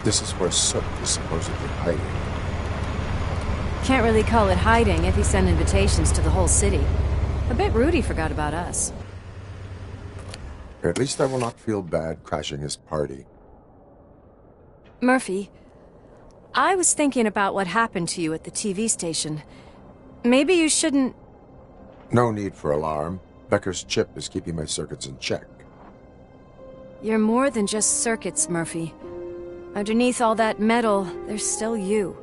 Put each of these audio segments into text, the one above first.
This is where Sook is supposedly hiding. Can't really call it hiding if he sent invitations to the whole city. A bit rude he forgot about us. At least I will not feel bad crashing his party. Murphy, I was thinking about what happened to you at the TV station. Maybe you shouldn't... No need for alarm. Becker's chip is keeping my circuits in check. You're more than just circuits, Murphy. Underneath all that metal, there's still you.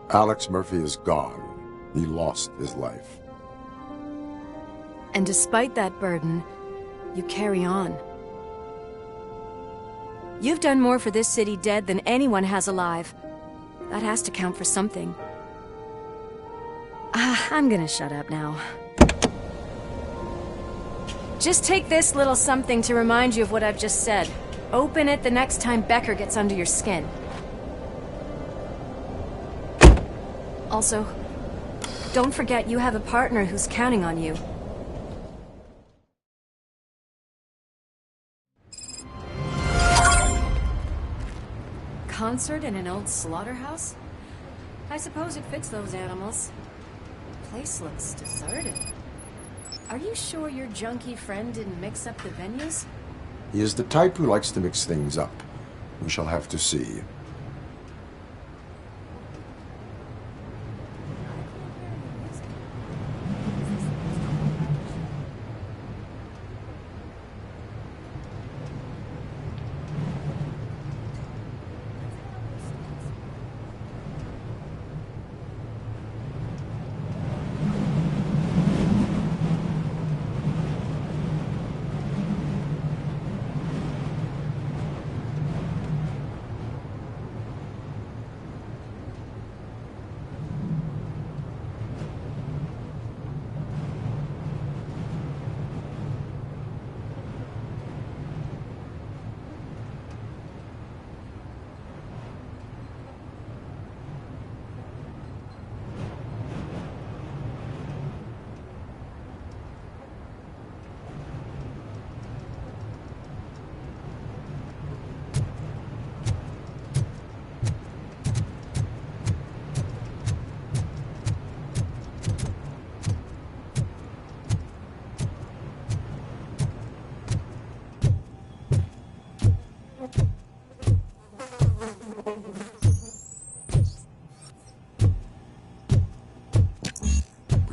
Alex Murphy is gone. He lost his life. And despite that burden, you carry on. You've done more for this city dead than anyone has alive. That has to count for something. I'm gonna shut up now. Just take this little something to remind you of what I've just said. Open it the next time Becker gets under your skin. Also, don't forget you have a partner who's counting on you. Concert in an old slaughterhouse? I suppose it fits those animals. Place looks deserted. Are you sure your junkie friend didn't mix up the venues? He is the type who likes to mix things up. We shall have to see.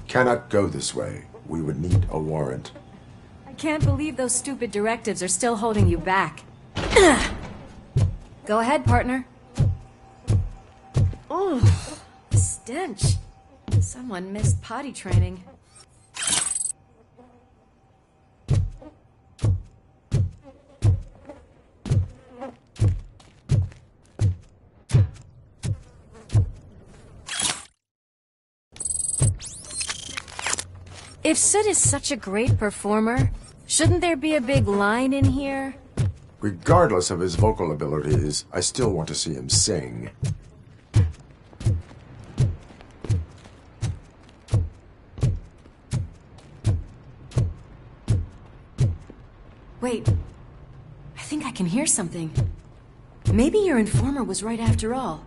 Cannot go this way. We would need a warrant. I can't believe those stupid directives are still holding you back. Go ahead, partner. Oh, the stench. Someone missed potty training. If Sid is such a great performer, shouldn't there be a big line in here? Regardless of his vocal abilities, I still want to see him sing. Wait, I think I can hear something. Maybe your informer was right after all.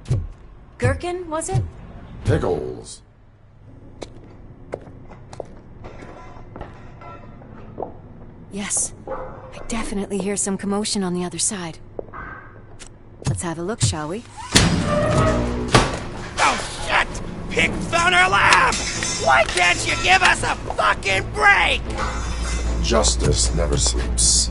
Gherkin, was it? Pickles. Yes, I definitely hear some commotion on the other side. Let's have a look, shall we? Oh, shit! Pig found our lab! Why can't you give us a fucking break? Justice never sleeps.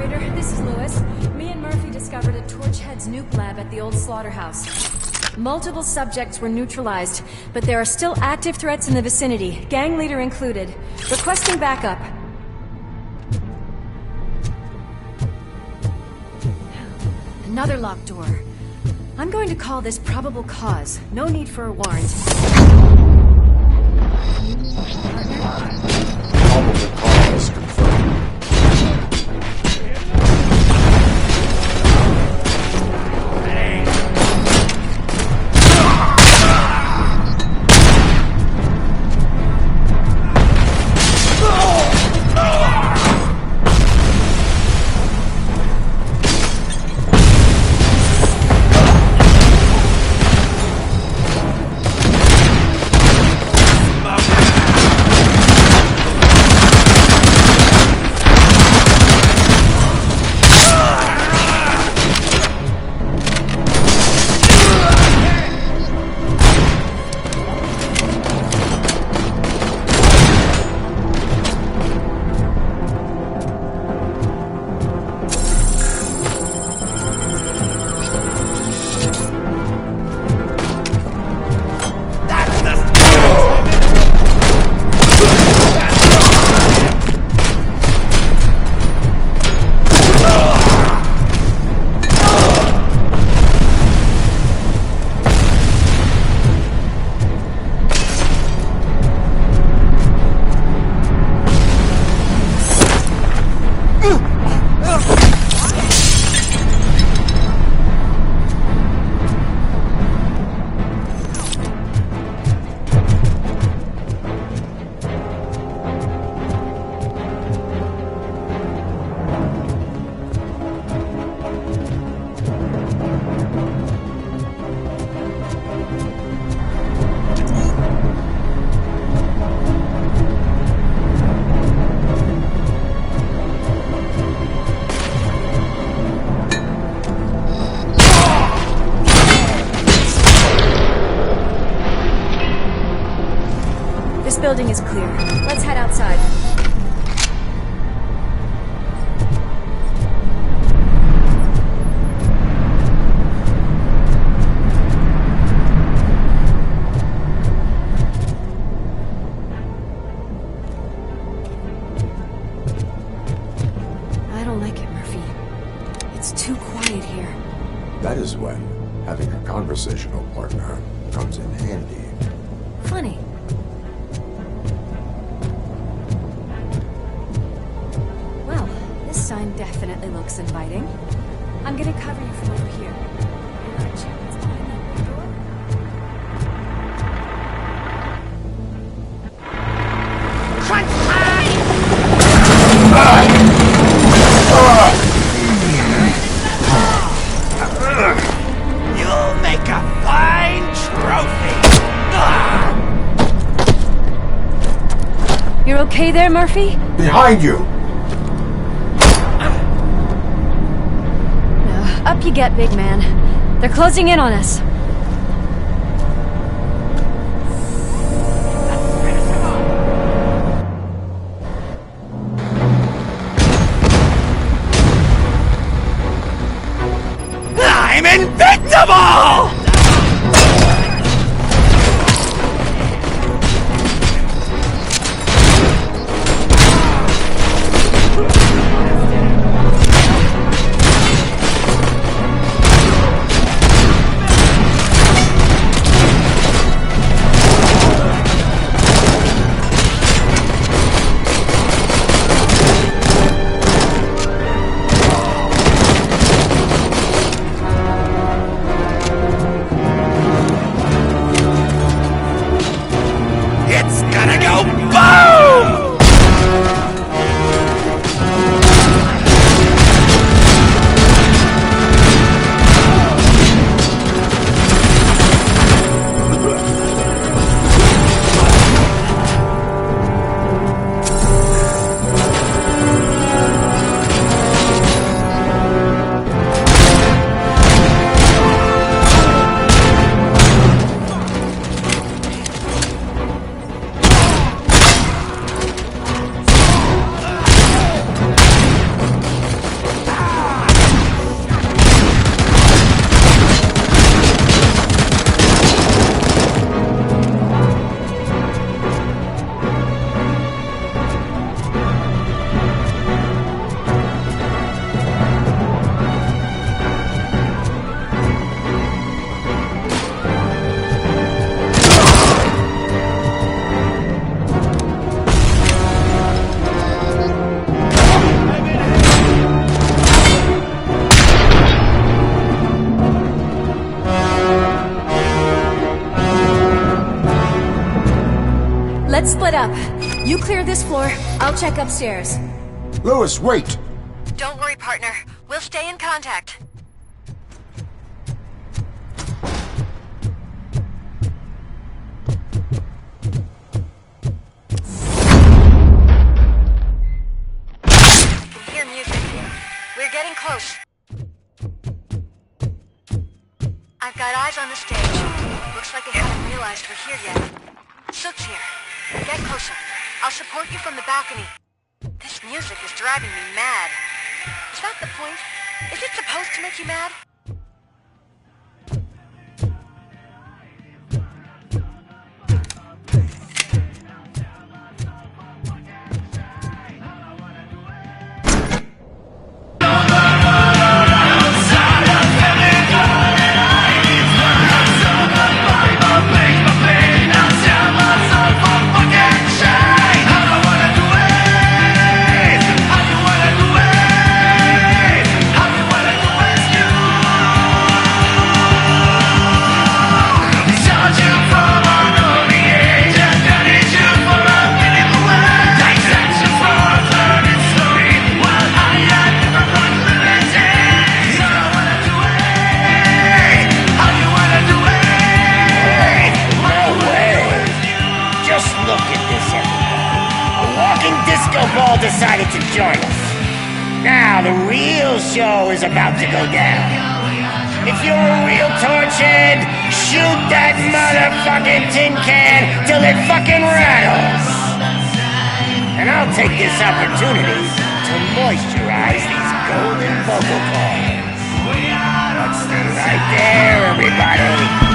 Operator, this is Lewis. Me and Murphy discovered a Torchhead's nuke lab at the old slaughterhouse. Multiple subjects were neutralized, but there are still active threats in the vicinity, gang leader included. Requesting backup. Another locked door. I'm going to call this probable cause. No need for a warrant. Probable cause confirmed. This building is clear. Let's head outside. I don't like it, Murphy. It's too quiet here. That is when having a conversational partner comes in handy. Funny. Well, this sign definitely looks inviting. I'm gonna cover you from over here. You wanna check what's behind that door? Crunch time! You'll make a fine trophy! You're okay there, Murphy? Behind you! Up you get, big man. They're closing in on us. I'm invincible! Let's split up. You clear this floor, I'll check upstairs. Lewis, wait! Don't worry, partner. We'll stay in contact. I can hear music. We're getting close. I've got eyes on the stage. Looks like they haven't realized we're here yet. Sook's here. Get closer. I'll support you from the balcony. This music is driving me mad. Is that the point? Is it supposed to make you mad? Decided to join us. Now the real show is about to go down. If you're a real torchhead, shoot that motherfucking tin can till it fucking rattles. And I'll take this opportunity to moisturize these golden vocal cords. Let's stay right there, everybody.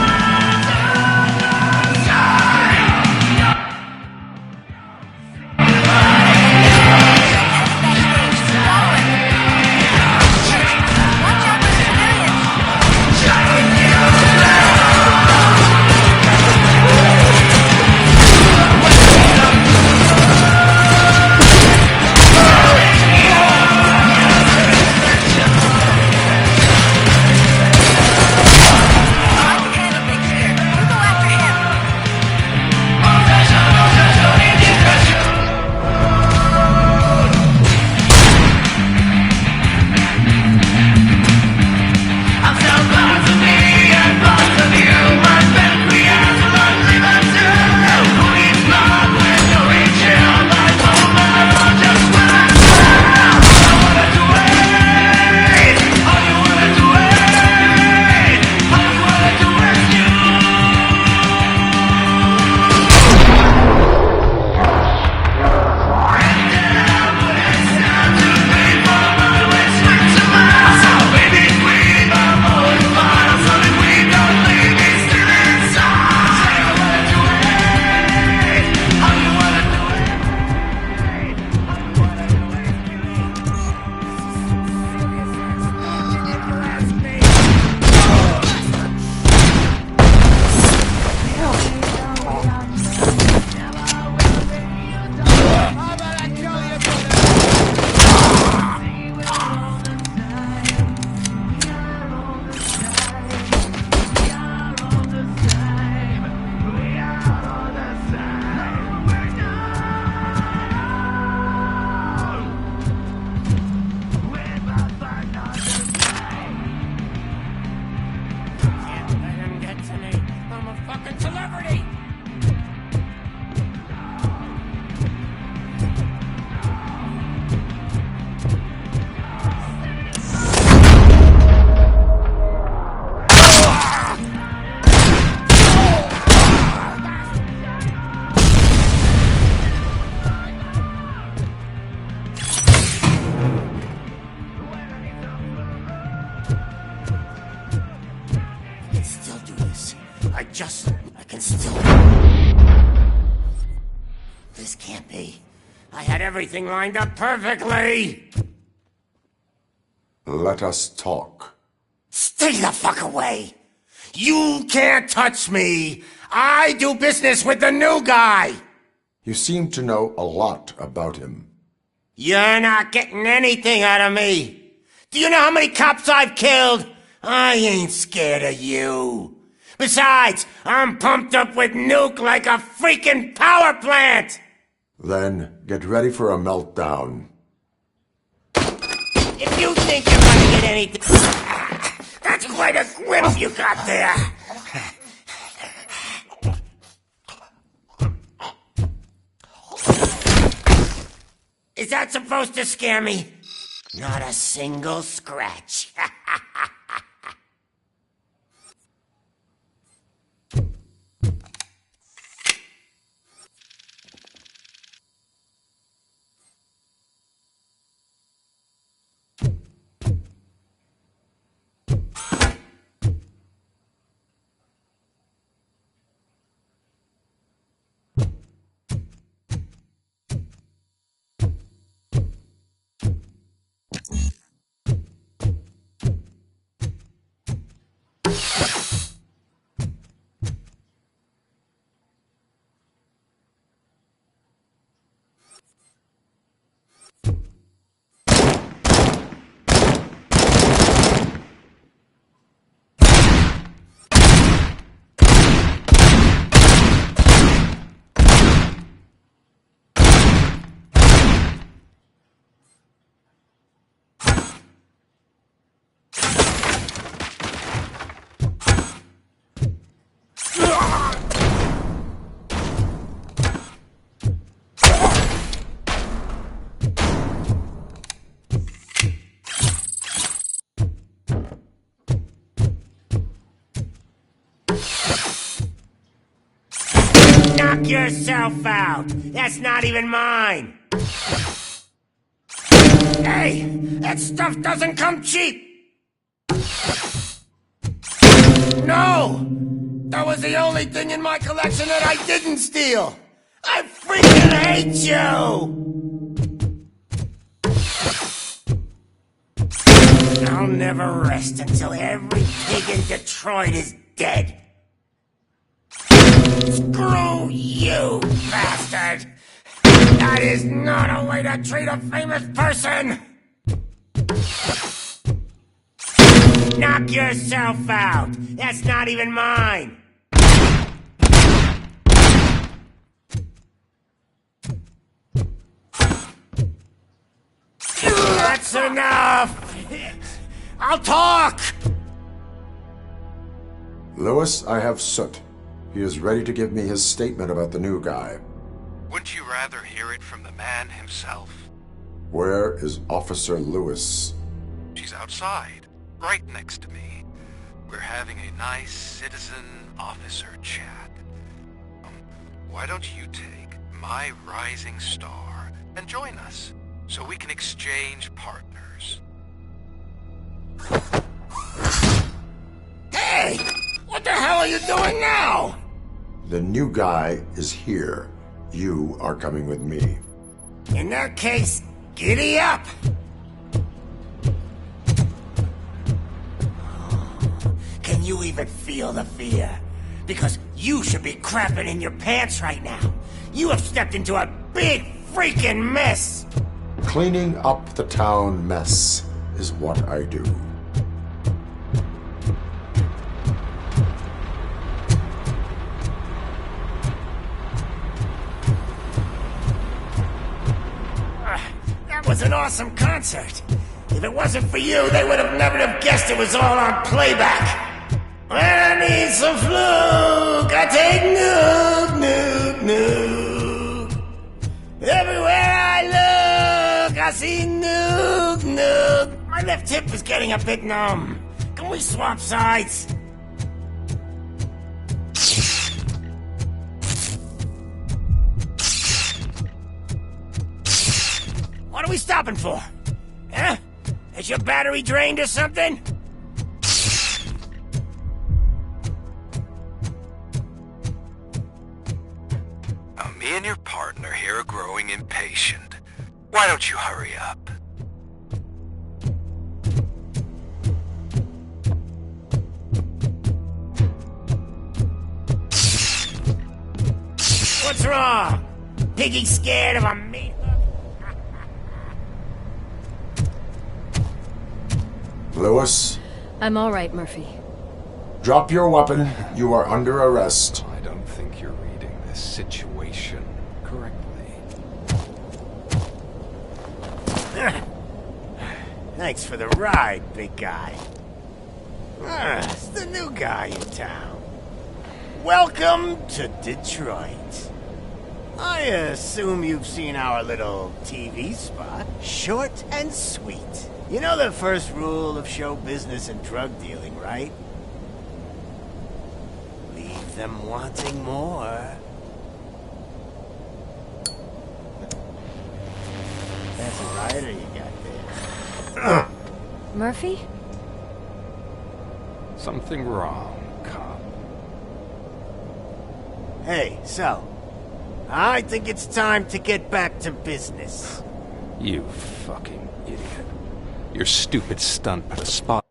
I can still... This can't be. I had everything lined up perfectly! Let us talk. Stay the fuck away! You can't touch me! I do business with the new guy! You seem to know a lot about him. You're not getting anything out of me! Do you know how many cops I've killed? I ain't scared of you. Besides, I'm pumped up with nuke like a freaking power plant! Then get ready for a meltdown. If you think you're gonna get anything... That's quite a grip you got there! Is that supposed to scare me? Not a single scratch. Knock yourself out! That's not even mine! Hey! That stuff doesn't come cheap! No! That was the only thing in my collection that I didn't steal! I freaking hate you! I'll never rest until every pig in Detroit is dead! Screw you, bastard! That is not a way to treat a famous person! Knock yourself out! That's not even mine! That's enough! I'll talk! Lewis, I have Soot. He is ready to give me his statement about the new guy. Wouldn't you rather hear it from the man himself? Where is Officer Lewis? She's outside, right next to me. We're having a nice citizen-officer chat. Why don't you take my rising star and join us, so we can exchange partners? Hey! What the hell are you doing now? The new guy is here. You are coming with me. In that case, giddy up! Can you even feel the fear? Because you should be crapping in your pants right now. You have stepped into a big freaking mess! Cleaning up the town mess is what I do. That was an awesome concert. If it wasn't for you, they would have never have guessed it was all on playback. When I need some fluke, I take nuke, nuke, nuke. Everywhere I look, I see nuke, nuke. My left hip is getting a bit numb. Can we swap sides? What are we stopping for? Huh? Is your battery drained or something? Now, me and your partner here are growing impatient. Why don't you hurry up? What's wrong? Piggy scared of a meat? Lewis? I'm all right, Murphy. Drop your weapon. You are under arrest. I don't think you're reading this situation correctly. Thanks for the ride, big guy. It's the new guy in town. Welcome to Detroit. I assume you've seen our little TV spot. Short and sweet. You know the first rule of show business and drug dealing, right? Leave them wanting more. That's a rider you got there. Murphy? Something wrong, cop. Hey, so, I think it's time to get back to business. You fucking idiot. Your stupid stunt put a spot.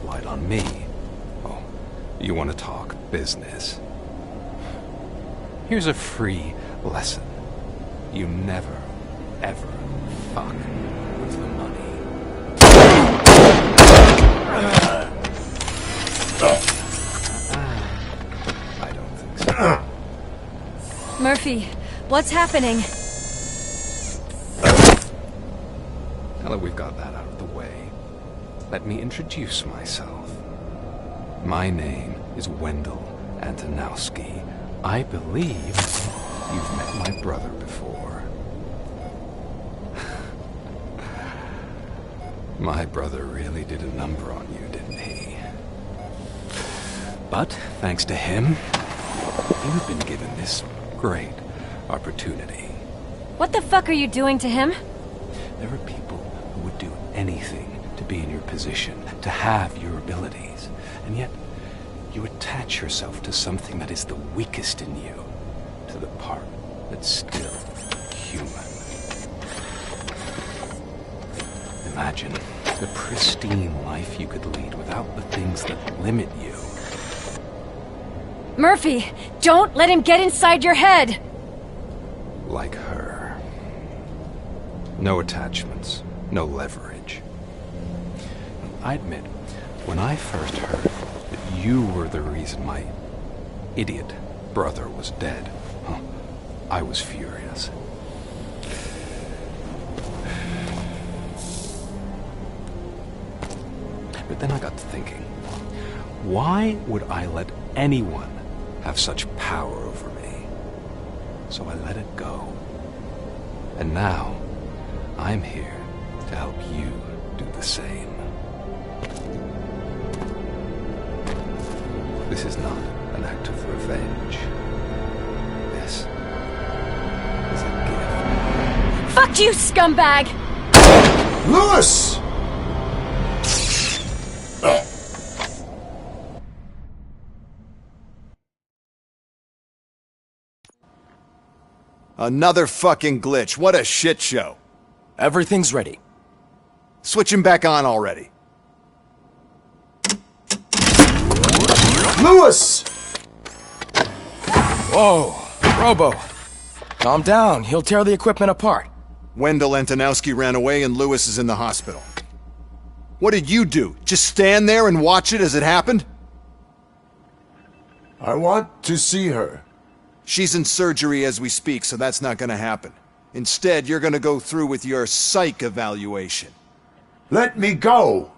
Light on me. Oh, you want to talk business? Here's a free lesson. You never, ever fuck with the money. I don't think so. Murphy, what's happening? Now that we've got that out of the way, let me introduce myself. My name is Wendell Antonowski. I believe you've met my brother before. My brother really did a number on you, didn't he? But, thanks to him, you've been given this great opportunity. What the fuck are you doing to him? There are people who would do anything to be in your position, to have your abilities, and yet you attach yourself to something that is the weakest in you, to the part that's still human. Imagine the pristine life you could lead without the things that limit you. Murphy, don't let him get inside your head! Like her. No attachments, no leverage. I admit, when I first heard that you were the reason my idiot brother was dead, I was furious. But then I got to thinking, why would I let anyone have such power over me? So I let it go. And now, I'm here to help you do the same. This is not an act of revenge. This is a gift. Fuck you, scumbag! Lewis! Another fucking glitch. What a shit show. Everything's ready. Switch him back on already. Lewis! Whoa, Robo. Calm down, he'll tear the equipment apart. Wendell Antonowski ran away and Lewis is in the hospital. What did you do? Just stand there and watch it as it happened? I want to see her. She's in surgery as we speak, so that's not gonna happen. Instead, you're gonna go through with your psych evaluation. Let me go!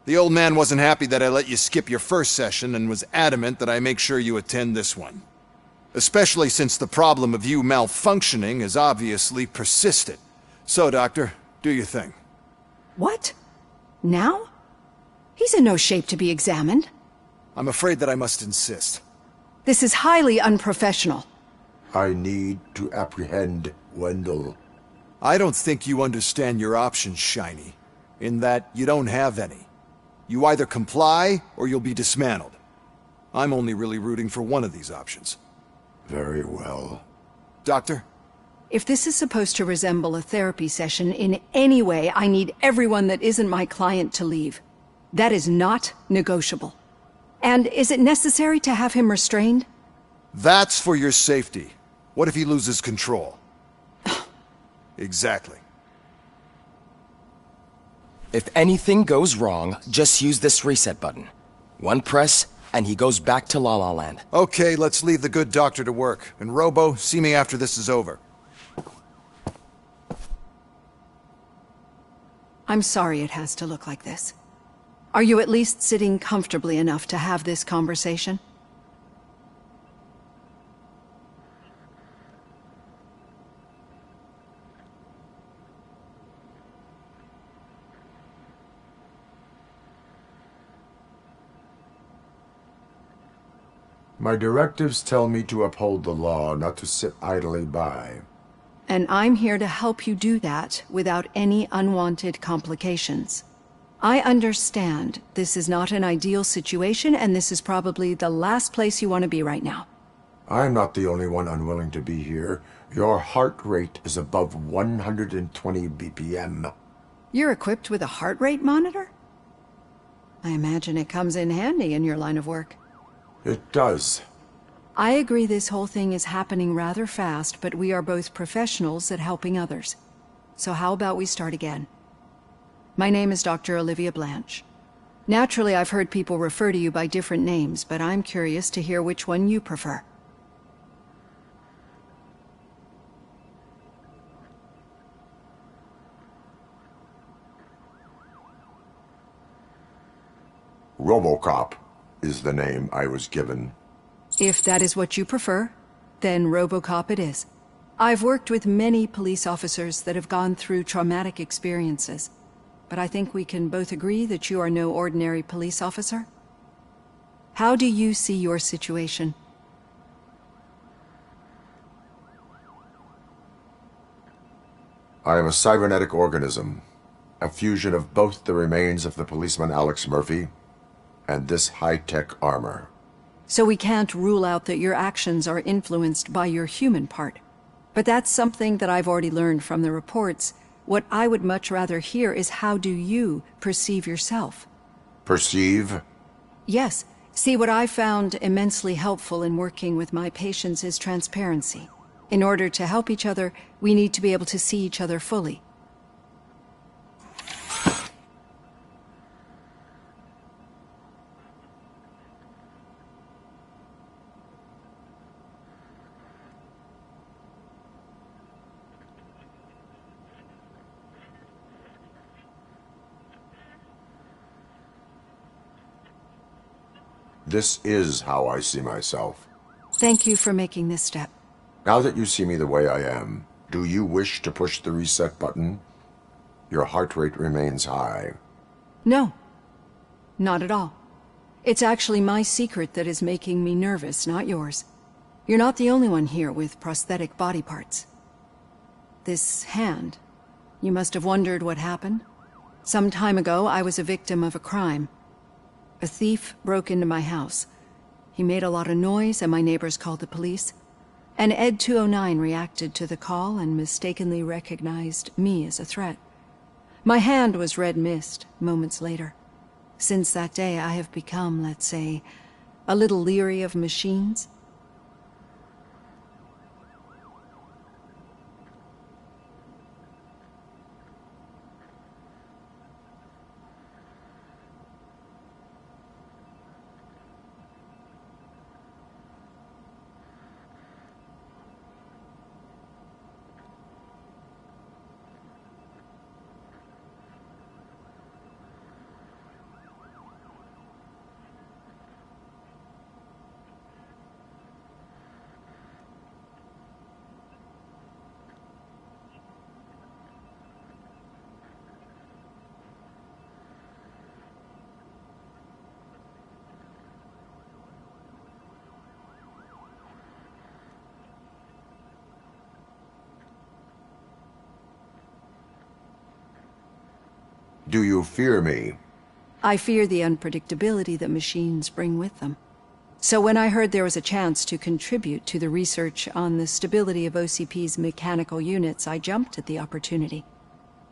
The old man wasn't happy that I let you skip your first session and was adamant that I make sure you attend this one. Especially since the problem of you malfunctioning has obviously persisted. So, Doctor, do your thing. What? Now? He's in no shape to be examined. I'm afraid that I must insist. This is highly unprofessional. I need to apprehend Wendell. I don't think you understand your options, Shiny. In that you don't have any. You either comply, or you'll be dismantled. I'm only really rooting for one of these options. Very well. Doctor? If this is supposed to resemble a therapy session in any way, I need everyone that isn't my client to leave. That is not negotiable. And is it necessary to have him restrained? That's for your safety. What if he loses control? Exactly. If anything goes wrong, just use this reset button. One press, and he goes back to La La Land. Okay, let's leave the good doctor to work. And Robo, see me after this is over. I'm sorry it has to look like this. Are you at least sitting comfortably enough to have this conversation? My directives tell me to uphold the law, not to sit idly by. And I'm here to help you do that without any unwanted complications. I understand this is not an ideal situation, and this is probably the last place you want to be right now. I'm not the only one unwilling to be here. Your heart rate is above 120 BPM. You're equipped with a heart rate monitor? I imagine it comes in handy in your line of work. It does. I agree this whole thing is happening rather fast, but we are both professionals at helping others. So how about we start again? My name is Dr. Olivia Blanche. Naturally, I've heard people refer to you by different names, but I'm curious to hear which one you prefer. RoboCop is the name I was given. If that is what you prefer, then RoboCop it is. I've worked with many police officers that have gone through traumatic experiences, but I think we can both agree that you are no ordinary police officer. How do you see your situation? I am a cybernetic organism, a fusion of both the remains of the policeman Alex Murphy and this high-tech armor. So we can't rule out that your actions are influenced by your human part. But that's something that I've already learned from the reports. What I would much rather hear is how do you perceive yourself? Perceive? Yes. See, what I found immensely helpful in working with my patients is transparency. In order to help each other, we need to be able to see each other fully. This is how I see myself. Thank you for making this step. Now that you see me the way I am, do you wish to push the reset button? Your heart rate remains high. No. Not at all. It's actually my secret that is making me nervous, not yours. You're not the only one here with prosthetic body parts. This hand, you must have wondered what happened. Some time ago, I was a victim of a crime. A thief broke into my house. He made a lot of noise and my neighbors called the police. And Ed 209 reacted to the call and mistakenly recognized me as a threat. My hand was red mist moments later. Since that day, I have become, let's say, a little leery of machines. Do you fear me? I fear the unpredictability that machines bring with them. So when I heard there was a chance to contribute to the research on the stability of OCP's mechanical units, I jumped at the opportunity.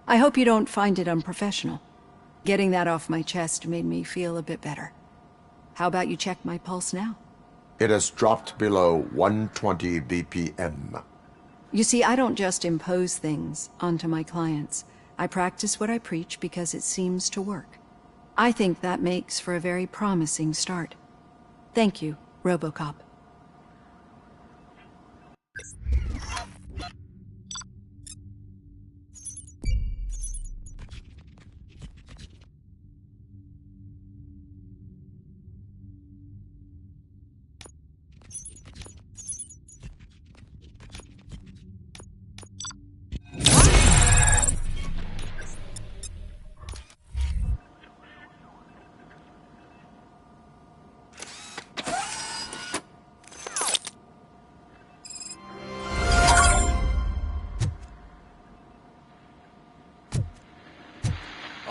I hope you don't find it unprofessional. Getting that off my chest made me feel a bit better. How about you check my pulse now? It has dropped below 120 BPM. You see, I don't just impose things onto my clients. I practice what I preach because it seems to work. I think that makes for a very promising start. Thank you, RoboCop.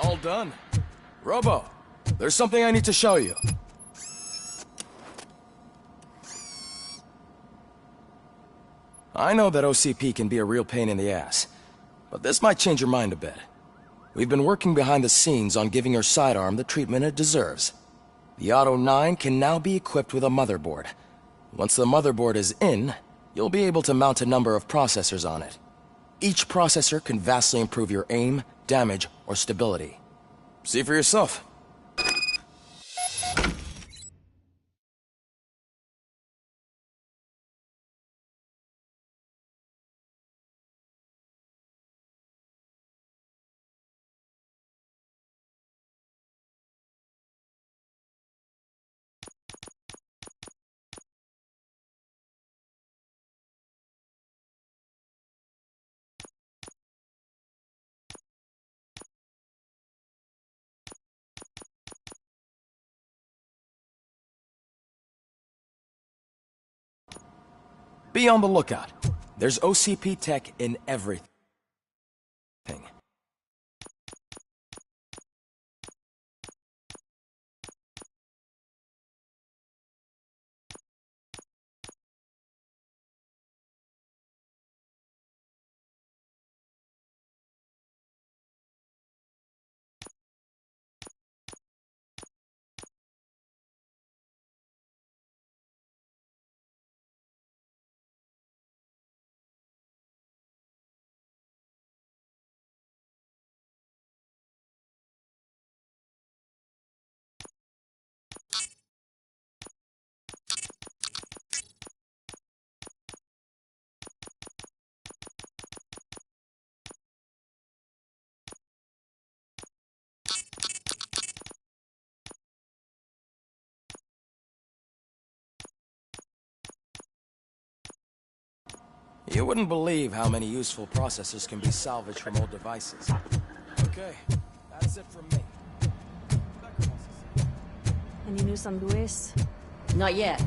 All done. Robo, there's something I need to show you. I know that OCP can be a real pain in the ass, but this might change your mind a bit. We've been working behind the scenes on giving your sidearm the treatment it deserves. The Auto 9 can now be equipped with a motherboard. Once the motherboard is in, you'll be able to mount a number of processors on it. Each processor can vastly improve your aim, damage, or stability. See for yourself. Be on the lookout. There's OCP tech in everything. You wouldn't believe how many useful processors can be salvaged from old devices. Okay, that's it from me. Any news on Luis? Not yet,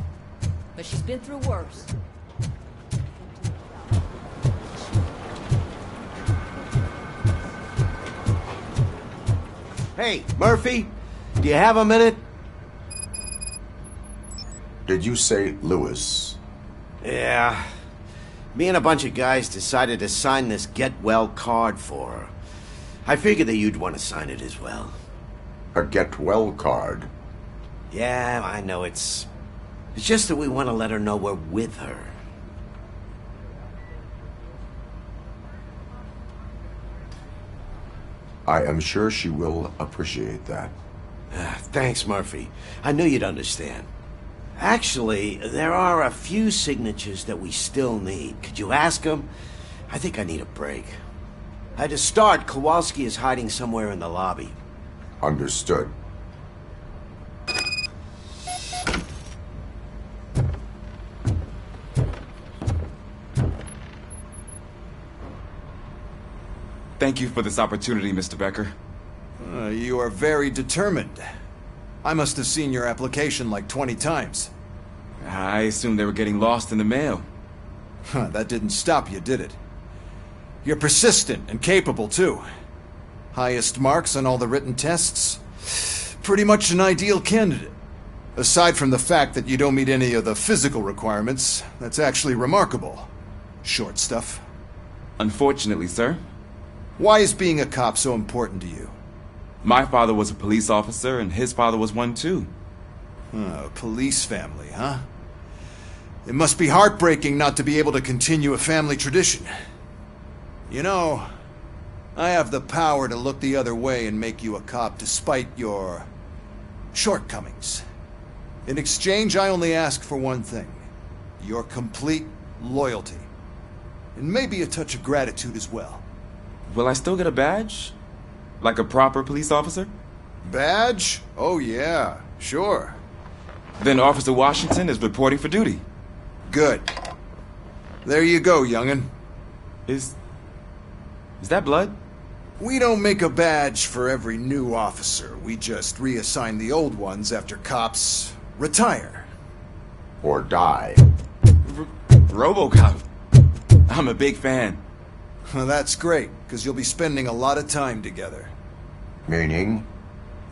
but she's been through worse. Hey, Murphy, do you have a minute? Did you say Lewis? Yeah. Me and a bunch of guys decided to sign this get well card for her. I figured that you'd want to sign it as well. A get well card? Yeah, I know it's just that we want to let her know we're with her. I am sure she will appreciate that. Thanks, Murphy. I knew you'd understand. Actually, there are a few signatures that we still need. Could you ask them? I think I need a break. To start, Kowalski is hiding somewhere in the lobby. Understood. Thank you for this opportunity, Mr. Becker. You are very determined. I must have seen your application like 20 times. I assumed they were getting lost in the mail. That didn't stop you, did it? You're persistent and capable, too. Highest marks on all the written tests. Pretty much an ideal candidate. Aside from the fact that you don't meet any of the physical requirements, that's actually remarkable. Short stuff. Unfortunately, sir. Why is being a cop so important to you? My father was a police officer, and his father was one, too. A police family, huh? It must be heartbreaking not to be able to continue a family tradition. You know, I have the power to look the other way and make you a cop despite your shortcomings. In exchange, I only ask for one thing. Your complete loyalty. And maybe a touch of gratitude as well. Will I still get a badge? Like a proper police officer? Badge? Oh yeah, sure. Then Officer Washington is reporting for duty. Good. There you go, young'un. Is that blood? We don't make a badge for every new officer. We just reassign the old ones after cops retire. Or die. RoboCop. I'm a big fan. Well, that's great, because you'll be spending a lot of time together. Meaning?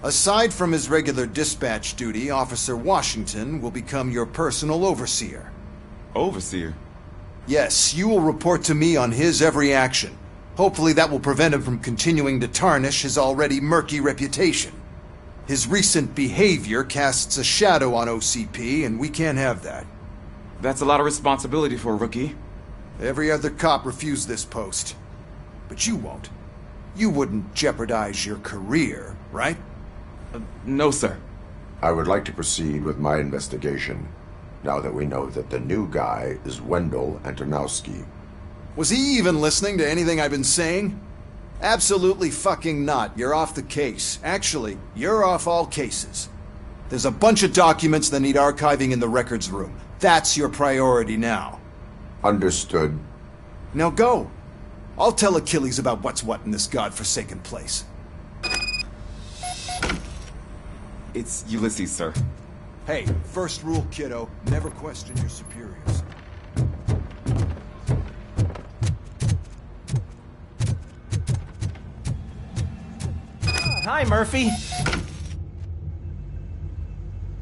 Aside from his regular dispatch duty, Officer Washington will become your personal overseer. Overseer? Yes, you will report to me on his every action. Hopefully that will prevent him from continuing to tarnish his already murky reputation. His recent behavior casts a shadow on OCP, and we can't have that. That's a lot of responsibility for a rookie. Every other cop refused this post. But you won't. You wouldn't jeopardize your career, right? No, sir. I would like to proceed with my investigation, now that we know that the new guy is Wendell Antonowski. Was he even listening to anything I've been saying? Absolutely fucking not. You're off the case. Actually, you're off all cases. There's a bunch of documents that need archiving in the records room. That's your priority now. Understood. Now go. I'll tell Achilles about what's what in this godforsaken place. It's Ulysses, sir. Hey, first rule, kiddo. Never question your superiors. Hi, Murphy.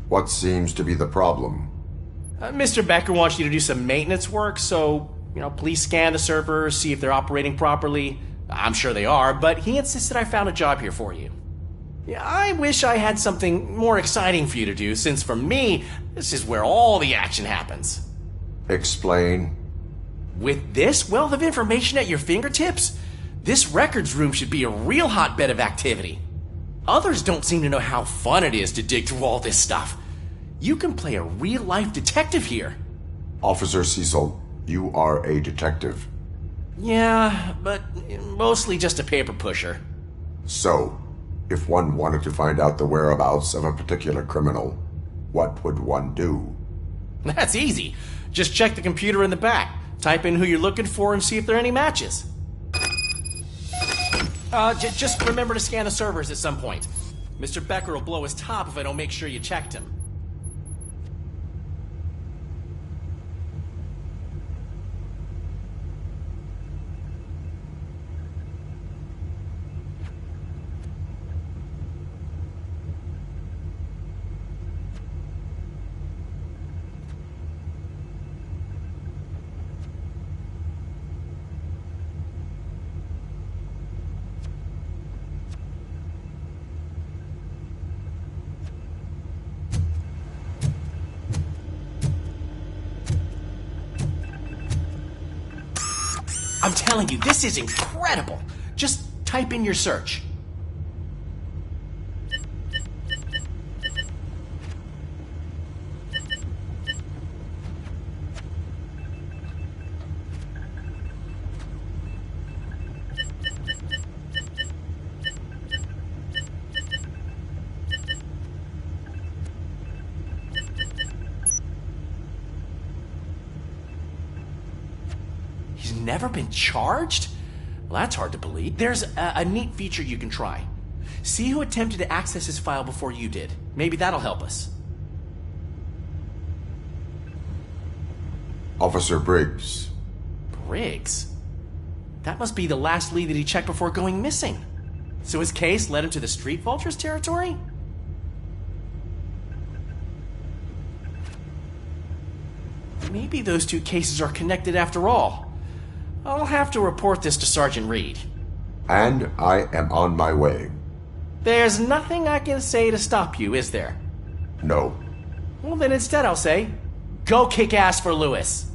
What seems to be the problem? Mr. Becker wants you to do some maintenance work, so, please scan the servers, see if they're operating properly. I'm sure they are, but he insisted I found a job here for you. Yeah, I wish I had something more exciting for you to do, since for me, this is where all the action happens. Explain. With this wealth of information at your fingertips, this records room should be a real hotbed of activity. Others don't seem to know how fun it is to dig through all this stuff. You can play a real-life detective here. Officer Cecil, you are a detective. Yeah, but mostly just a paper pusher. So, if one wanted to find out the whereabouts of a particular criminal, what would one do? That's easy. Just check the computer in the back, type in who you're looking for, and see if there are any matches. Just remember to scan the servers at some point. Mr. Becker will blow his top if I don't make sure you checked him. I'm telling you, this is incredible. Just type in your search. He's never been charged? Well, that's hard to believe. There's a neat feature you can try. See who attempted to access his file before you did. Maybe that'll help us. Officer Briggs. Briggs? That must be the last lead that he checked before going missing. So his case led him to the Street Vultures territory? Maybe those two cases are connected after all. I'll have to report this to Sergeant Reed. And I am on my way. There's nothing I can say to stop you, is there? No. Well, then instead I'll say, go kick ass for Lewis.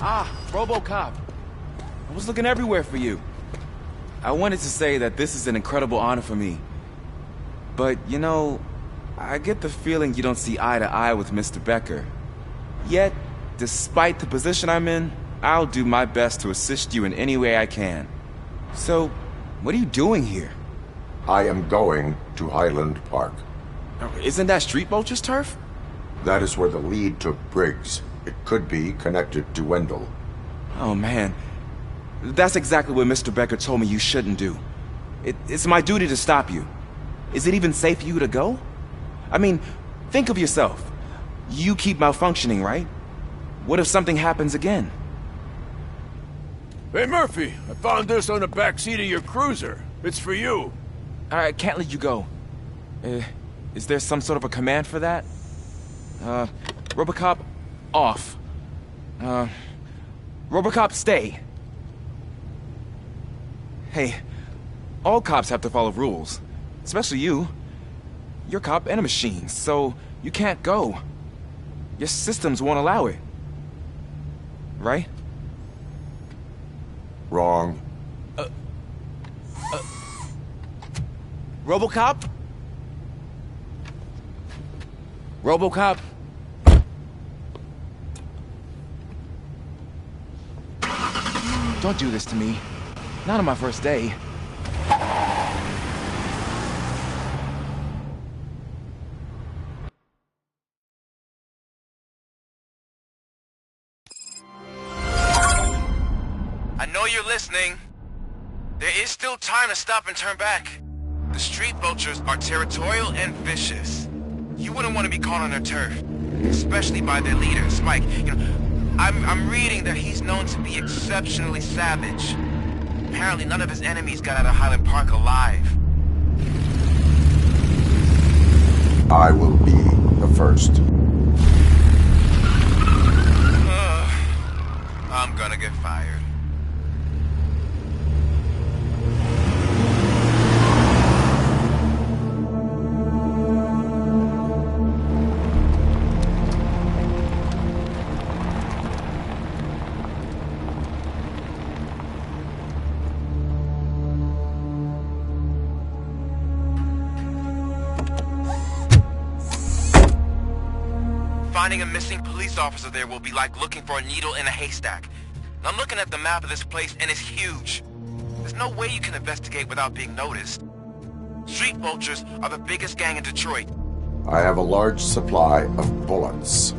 Ah, RoboCop. I was looking everywhere for you. I wanted to say that this is an incredible honor for me. But, you know, I get the feeling you don't see eye to eye with Mr. Becker. Yet, despite the position I'm in, I'll do my best to assist you in any way I can. So, what are you doing here? I am going to Highland Park. Isn't that Street Vulture's turf? That is where the lead took Briggs. It could be connected to Wendell. Oh, man. That's exactly what Mr. Becker told me you shouldn't do. It's my duty to stop you. Is it even safe for you to go? I mean, think of yourself. You keep malfunctioning, right? What if something happens again? Hey, Murphy, I found this on the back seat of your cruiser. It's for you. I can't let you go. Is there some sort of a command for that? RoboCop, off. RoboCop, stay. Hey, all cops have to follow rules. Especially you. You're a cop and a machine, so you can't go. Your systems won't allow it. Right? Wrong. RoboCop? RoboCop? Don't do this to me. Not on my first day. I know you're listening. There is still time to stop and turn back. The street vultures are territorial and vicious. You wouldn't want to be caught on their turf, especially by their leader, Spike. You know, I'm reading that he's known to be exceptionally savage. Apparently none of his enemies got out of Highland Park alive. I will be the first. I'm gonna get fired. Finding a missing police officer there will be like looking for a needle in a haystack. I'm looking at the map of this place and it's huge. There's no way you can investigate without being noticed. Street vultures are the biggest gang in Detroit. I have a large supply of bullets.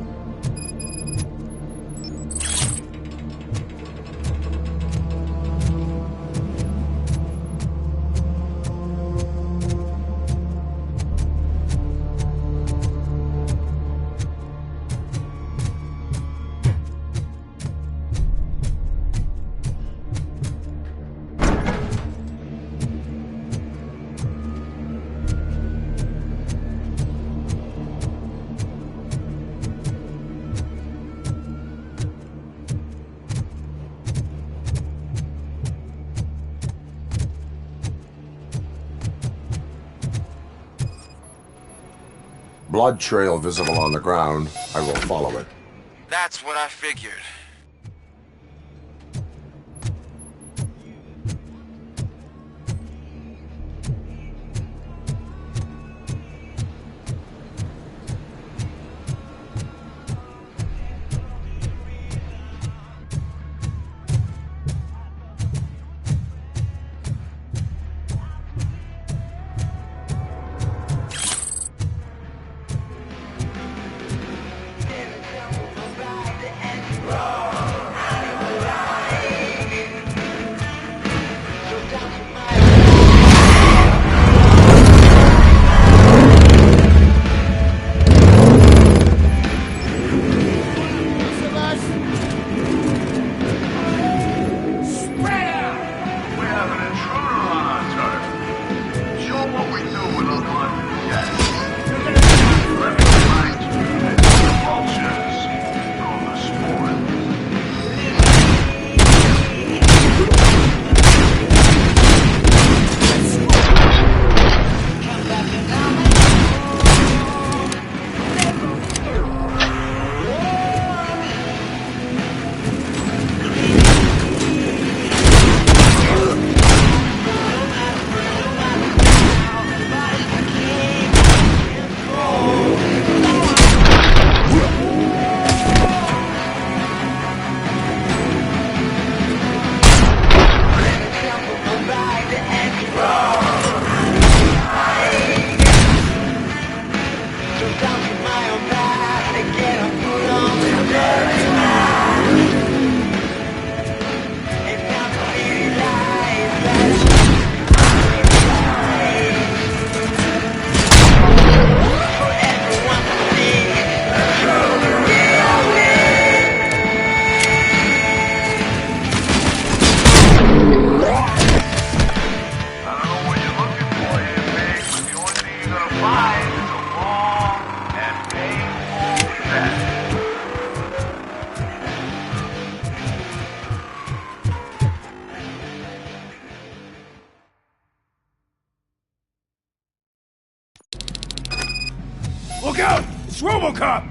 Blood trail visible on the ground. I will follow it. That's what I figured. Robo! Look out! It's RoboCop!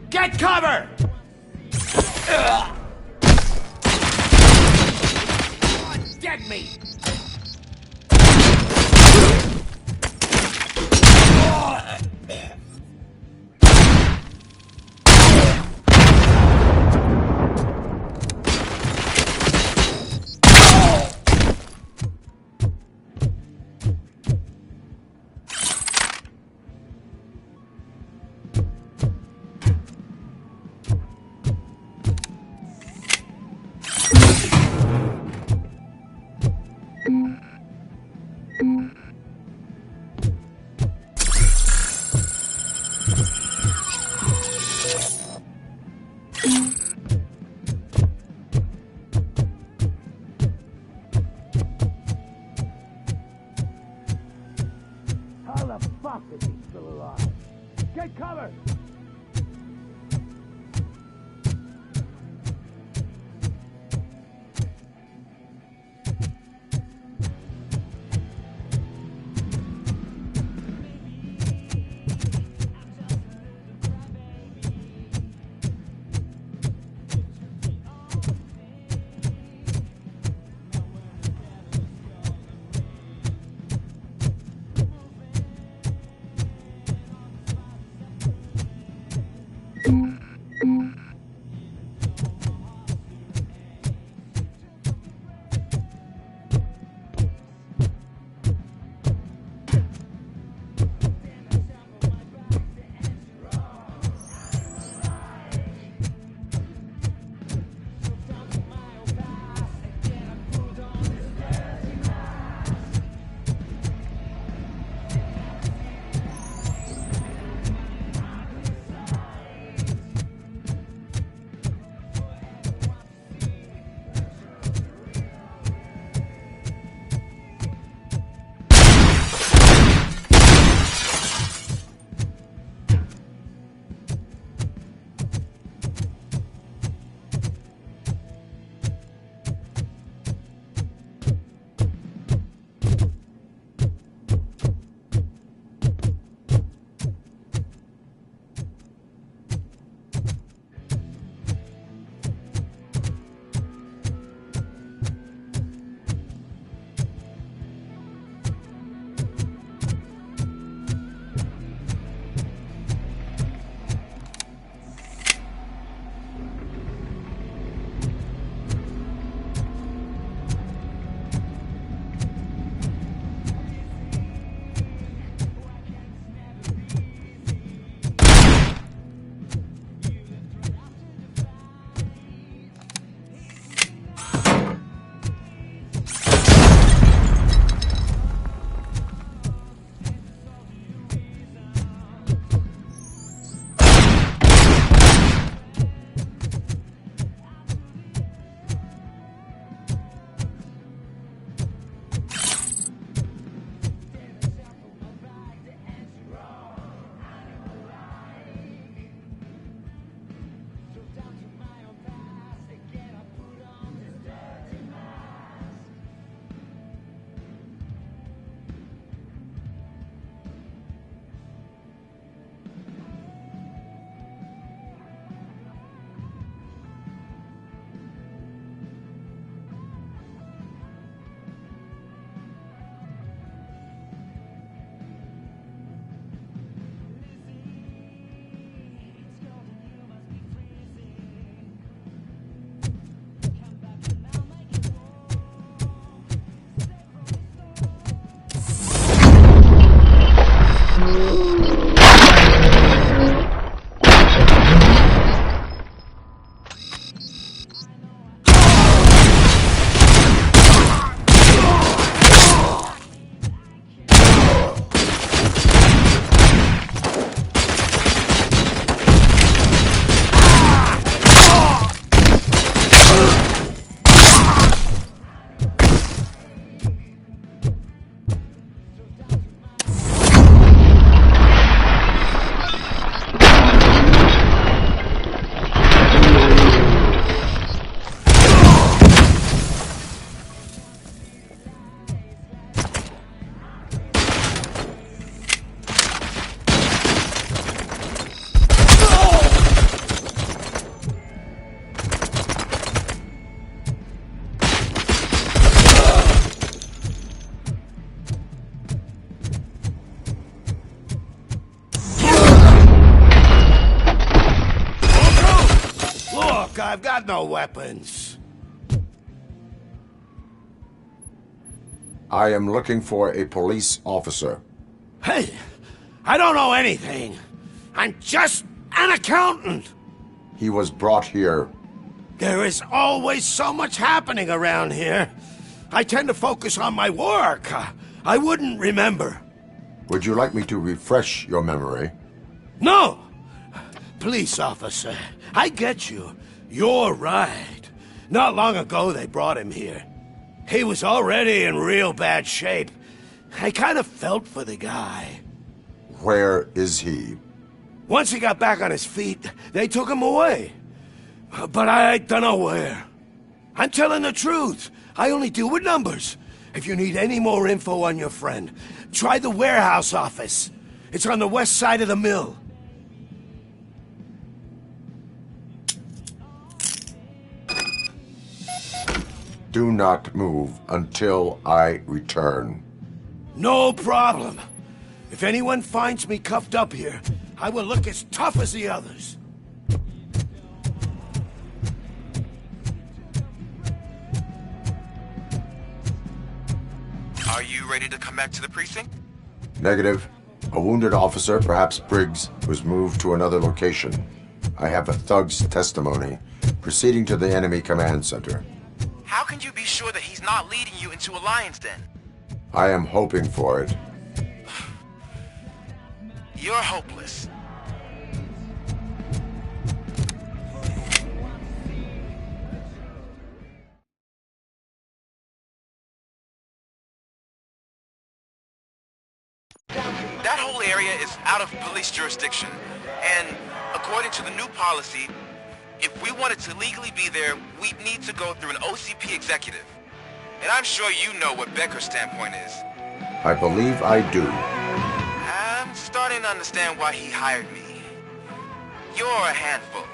Get cover! Get me! How the fuck is he still alive? Get cover! I've got no weapons. I am looking for a police officer. Hey, I don't know anything. I'm just an accountant. He was brought here. There is always so much happening around here. I tend to focus on my work. I wouldn't remember. Would you like me to refresh your memory? No! Police officer, I get you. You're right. Not long ago they brought him here. He was already in real bad shape. I kind of felt for the guy. Where is he? Once he got back on his feet, they took him away. But I don't know where. I'm telling the truth. I only deal with numbers. If you need any more info on your friend, try the warehouse office. It's on the west side of the mill. Do not move until I return. No problem. If anyone finds me cuffed up here, I will look as tough as the others. Are you ready to come back to the precinct? Negative. A wounded officer, perhaps Briggs, was moved to another location. I have a thug's testimony, proceeding to the enemy command center. How can you be sure that he's not leading you into a lion's den? I am hoping for it. You're hopeless. That whole area is out of police jurisdiction, and according to the new policy, if we wanted to legally be there, we'd need to go through an OCP executive. And I'm sure you know what Becker's standpoint is. I believe I do. I'm starting to understand why he hired me. You're a handful.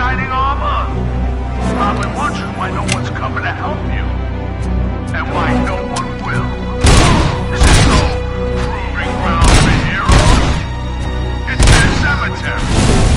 shining armor. Probably wondering why no one's coming to help you. And why no one will. This is no proving ground for heroes. It's their cemetery.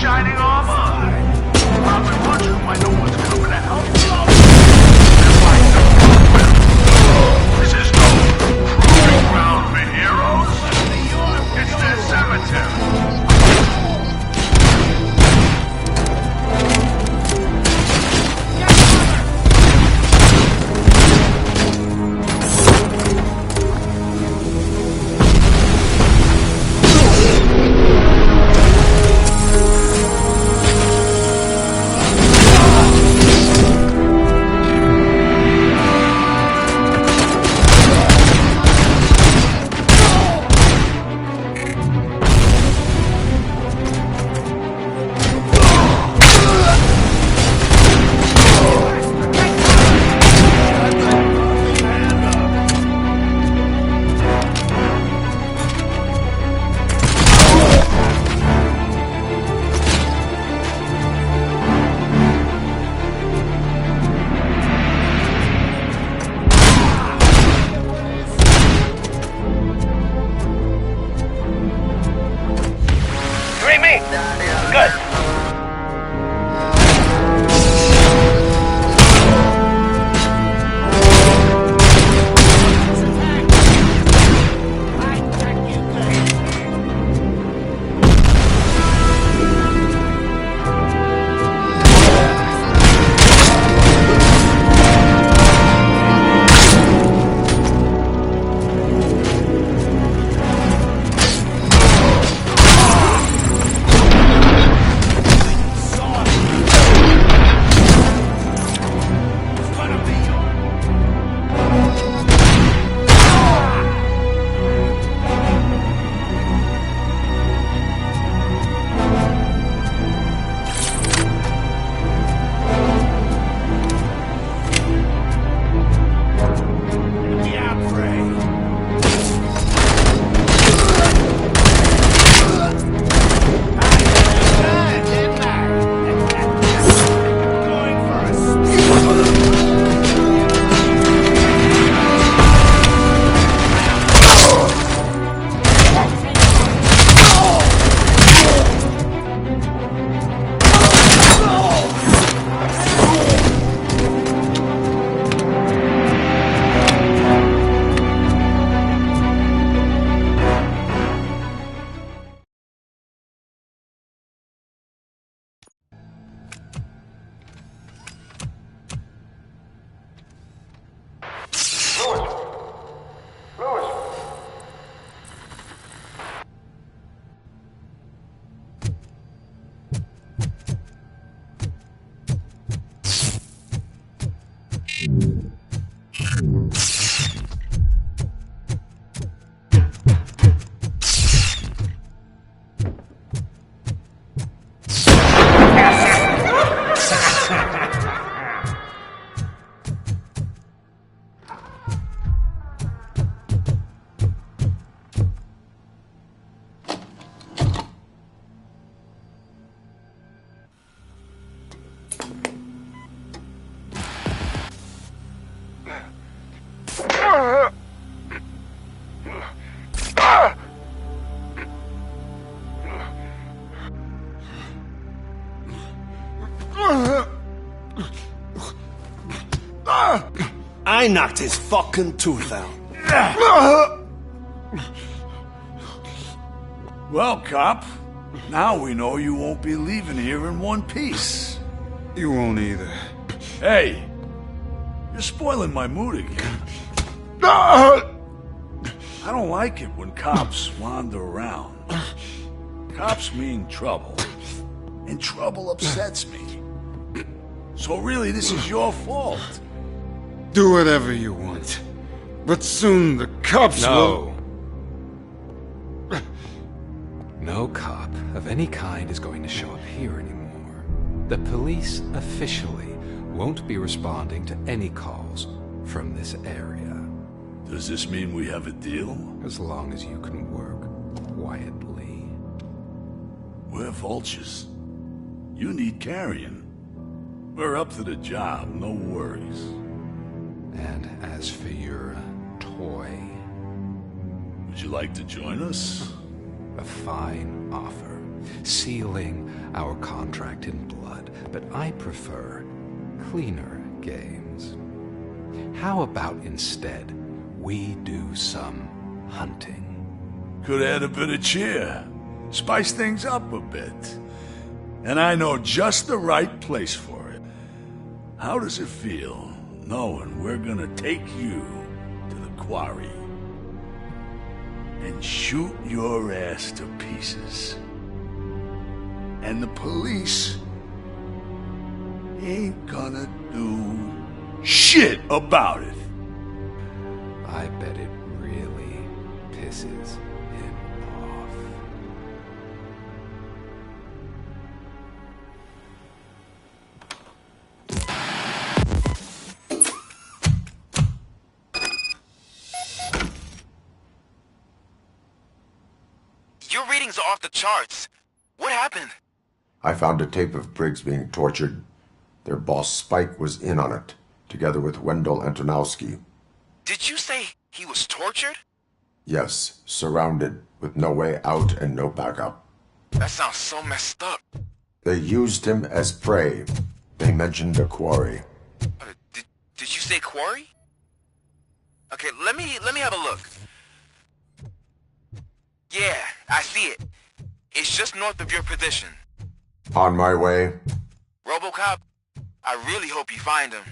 shining armor. Probably wondering why no one's coming to help you. I knocked his fucking tooth out. Well, cop, now we know you won't be leaving here in one piece. You won't either. Hey, you're spoiling my mood again. I don't like it when cops wander around. Cops mean trouble, and trouble upsets me. So really, this is your fault. Do whatever you want. But soon the cops will... No cop of any kind is going to show up here anymore. The police officially won't be responding to any calls from this area. Does this mean we have a deal? As long as you can work quietly. We're vultures. You need carrying. We're up to the job, no worries. And as for your toy... Would you like to join us? A fine offer, sealing our contract in blood, but I prefer cleaner games. How about instead we do some hunting? Could add a bit of cheer, spice things up a bit. And I know just the right place for it. How does it feel knowing we're gonna take you to the quarry and shoot your ass to pieces? And the police ain't gonna do shit about it. I bet it really pisses him off. Your readings are off the charts. What happened? I found a tape of Briggs being tortured. Their boss Spike was in on it, together with Wendell Antonowski. Did you say he was tortured? Yes, surrounded, with no way out and no backup. That sounds so messed up. They used him as prey. They mentioned a quarry. Did you say quarry? Okay, let me have a look. Yeah, I see it. It's just north of your position. On my way. RoboCop, I really hope you find him.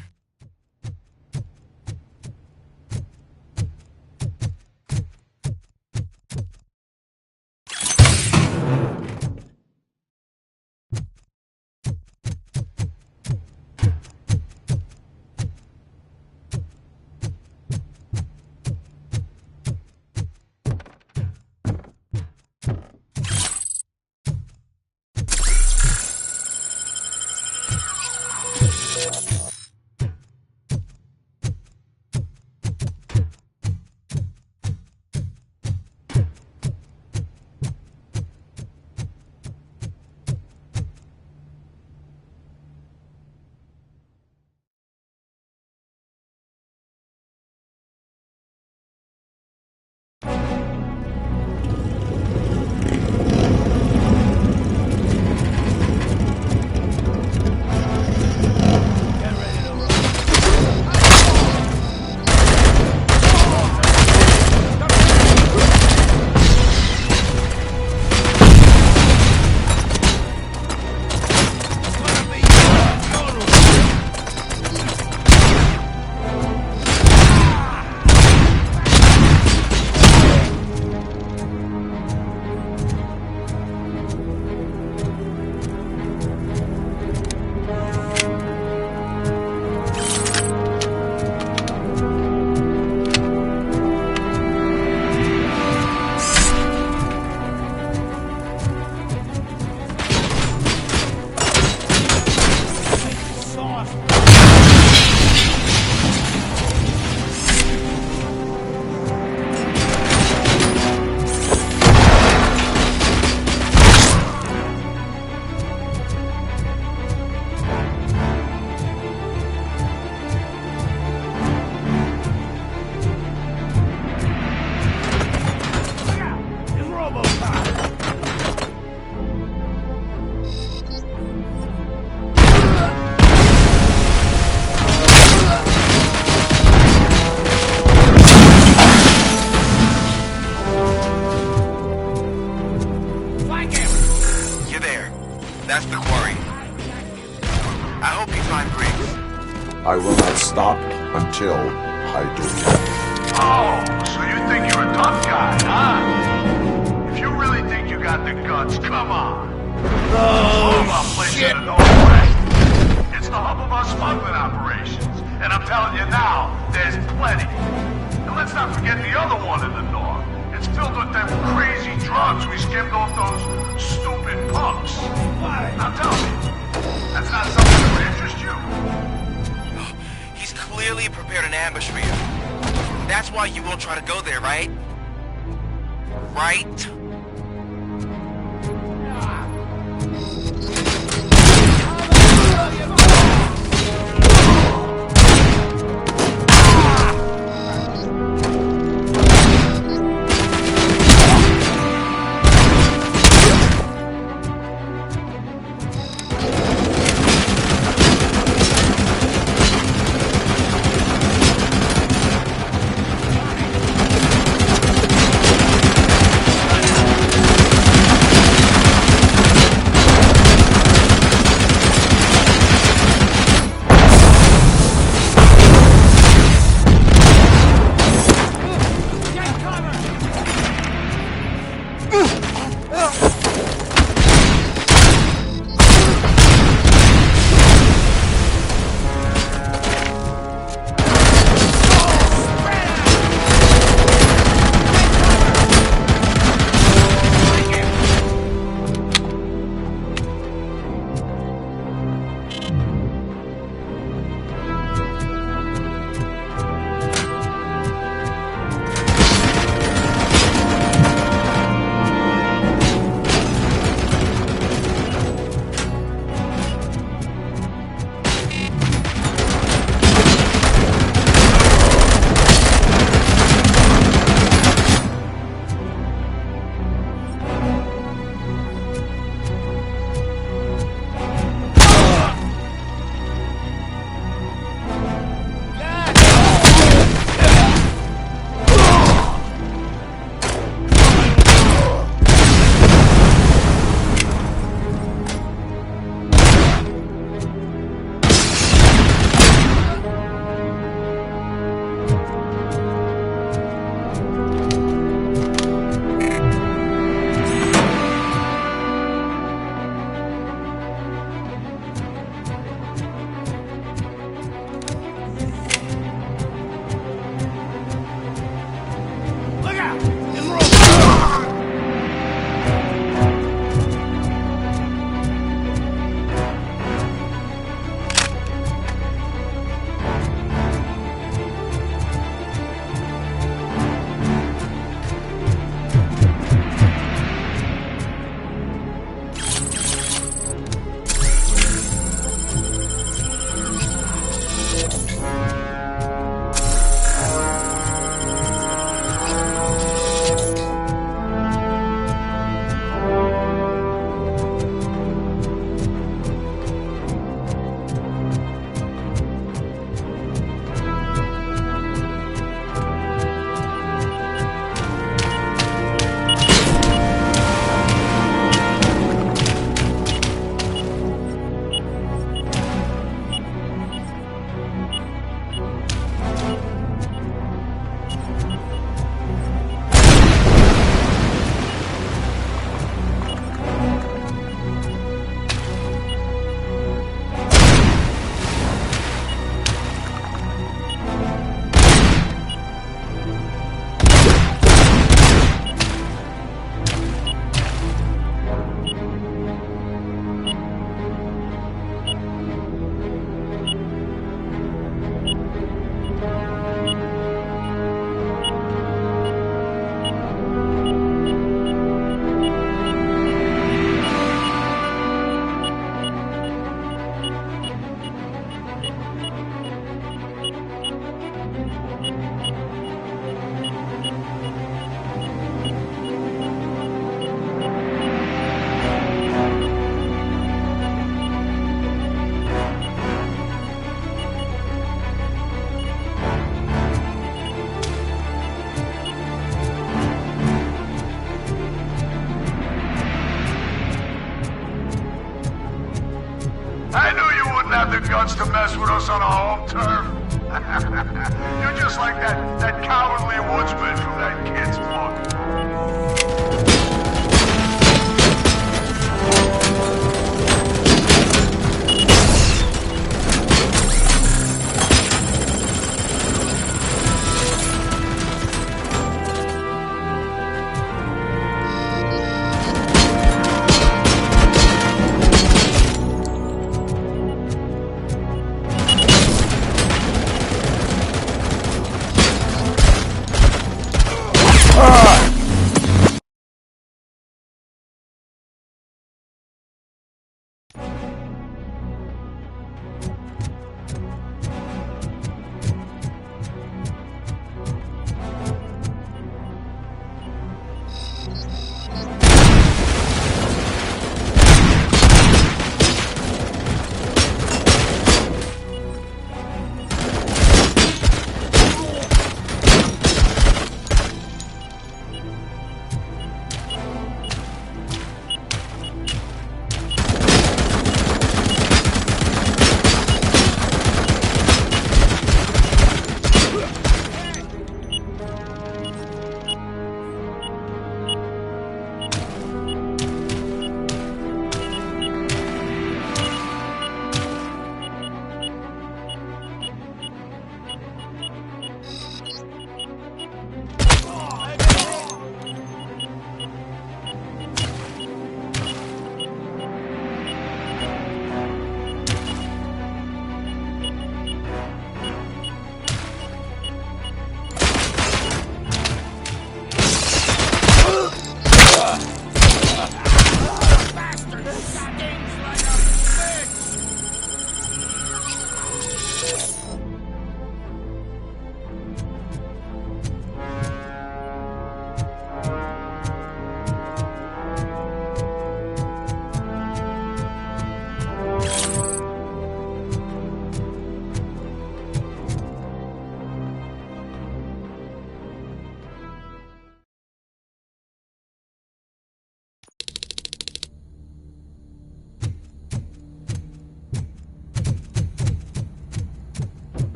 time, Briggs. I will not stop until I do. Oh, so you think you're a tough guy, huh? If you really think you got the guts, come on. Oh, shit! In the Northwest. It's the hub of our smuggling operations. And I'm telling you now, there's plenty. And let's not forget the other one in the north. It's filled with them crazy drugs we skimmed off those stupid punks. Now tell me, that's not something that would interest you? He's clearly prepared an ambush for you. That's why you won't try to go there, right? Right? guts to mess with us on our home turf? You're just like that cowardly woodsman from that kid's book.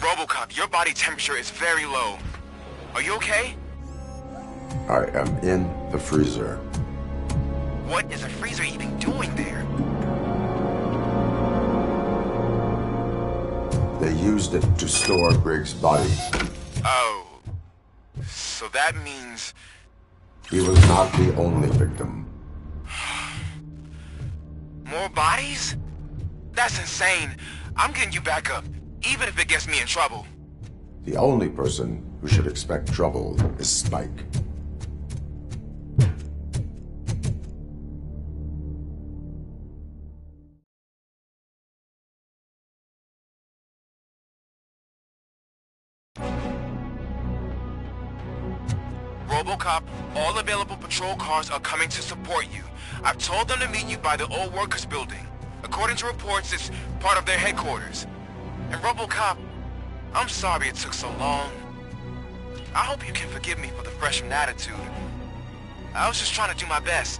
RoboCop, your body temperature is very low. Are you okay? I am in the freezer. What is a freezer even doing there? They used it to store Briggs' body. Oh. So that means... He was not the only victim. More bodies? That's insane. I'm getting you back up, even if it gets me in trouble. The only person who should expect trouble is Spike. RoboCop, all available patrol cars are coming to support you. I've told them to meet you by the old workers building. According to reports, it's part of their headquarters. And RoboCop, I'm sorry it took so long. I hope you can forgive me for the freshman attitude. I was just trying to do my best.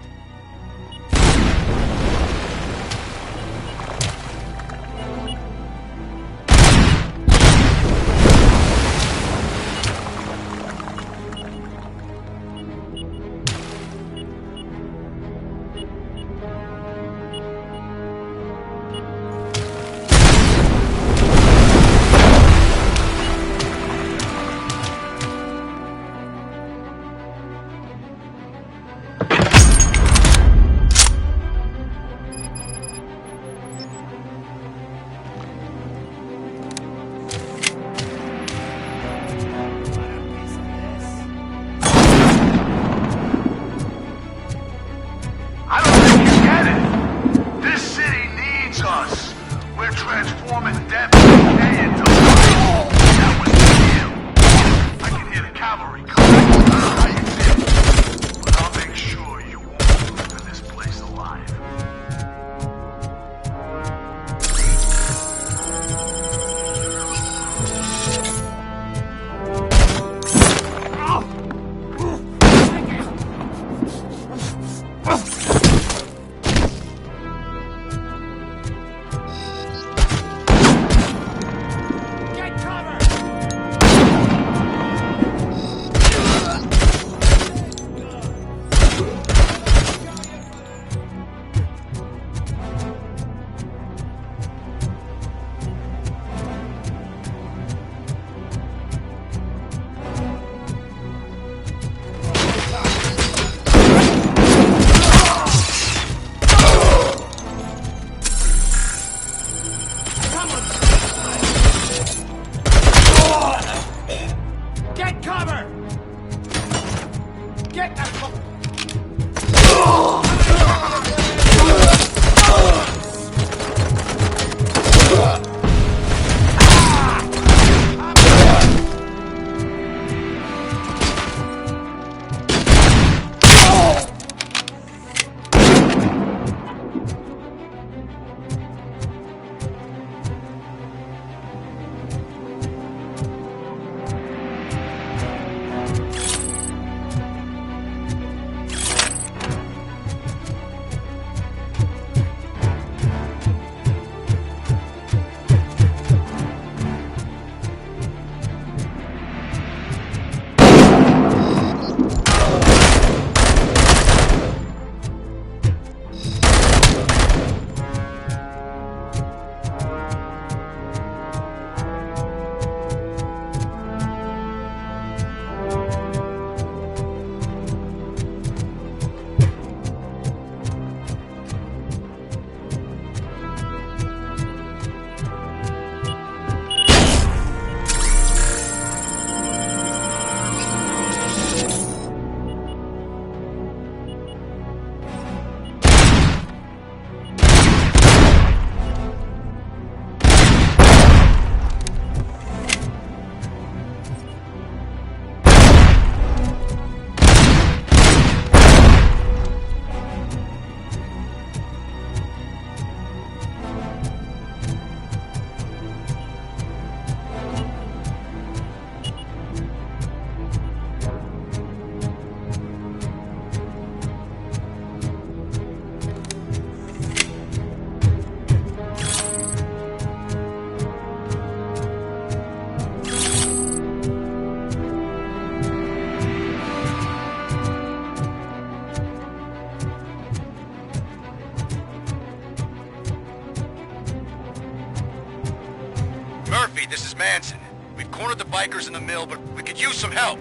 this is Manson. We've cornered the bikers in the mill, but we could use some help.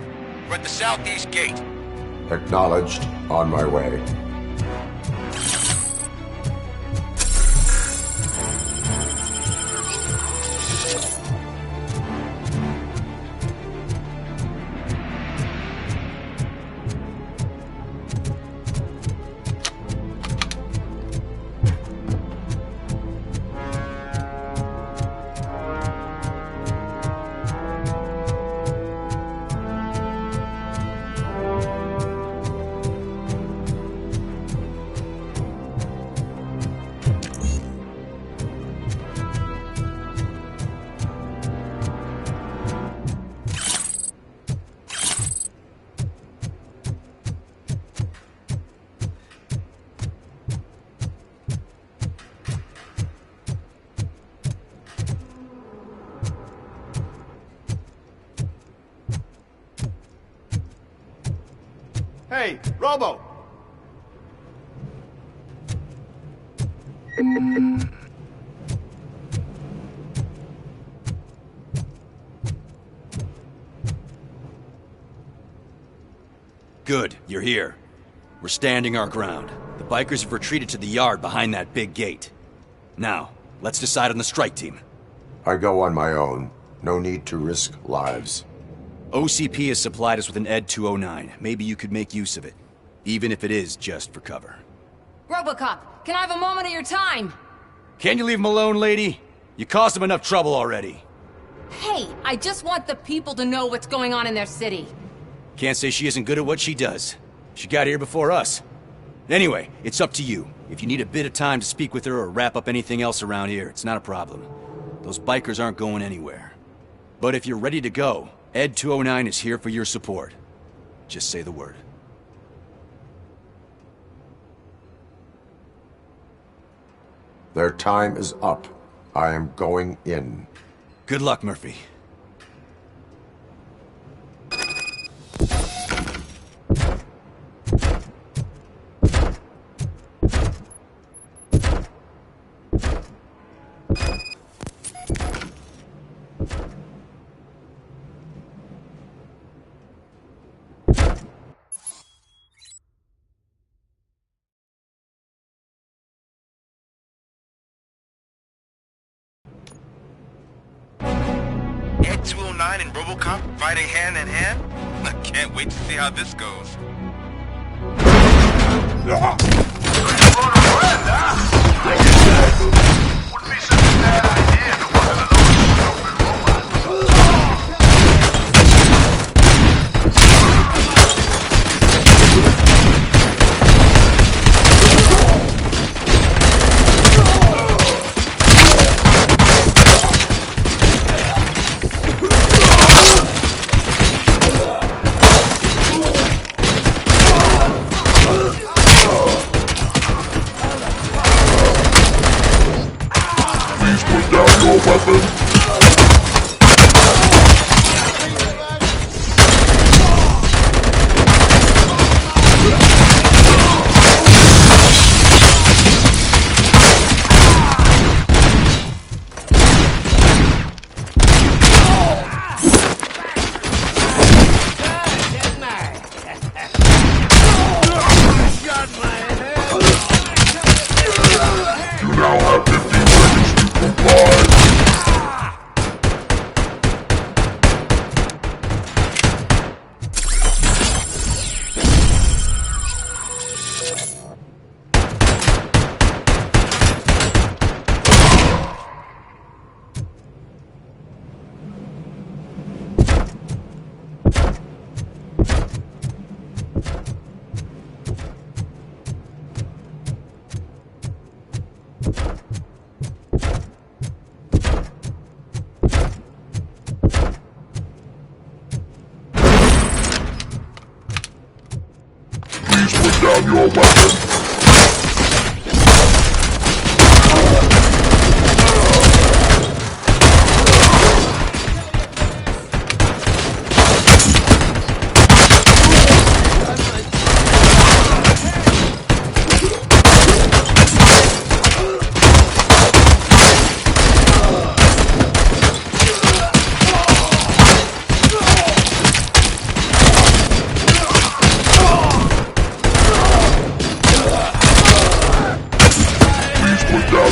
We're at the southeast gate. Acknowledged. On my way. Hey, Robo! Good, you're here. We're standing our ground. The bikers have retreated to the yard behind that big gate. Now, let's decide on the strike team. I go on my own. No need to risk lives. OCP has supplied us with an ED 209. Maybe you could make use of it, even if it is just for cover. Robocop, can I have a moment of your time? Can you leave him alone, lady? You caused him enough trouble already. Hey, I just want the people to know what's going on in their city. Can't say she isn't good at what she does. She got here before us. Anyway, it's up to you. If you need a bit of time to speak with her or wrap up anything else around here, it's not a problem. Those bikers aren't going anywhere. But if you're ready to go, ED 209 is here for your support. Just say the word. Their time is up. I am going in. Good luck, Murphy. Ed 209 and Robocop fighting hand in hand? I can't wait to see how this goes. Wouldn't be such a bad idea if it wasn't an open robot. down your weapon.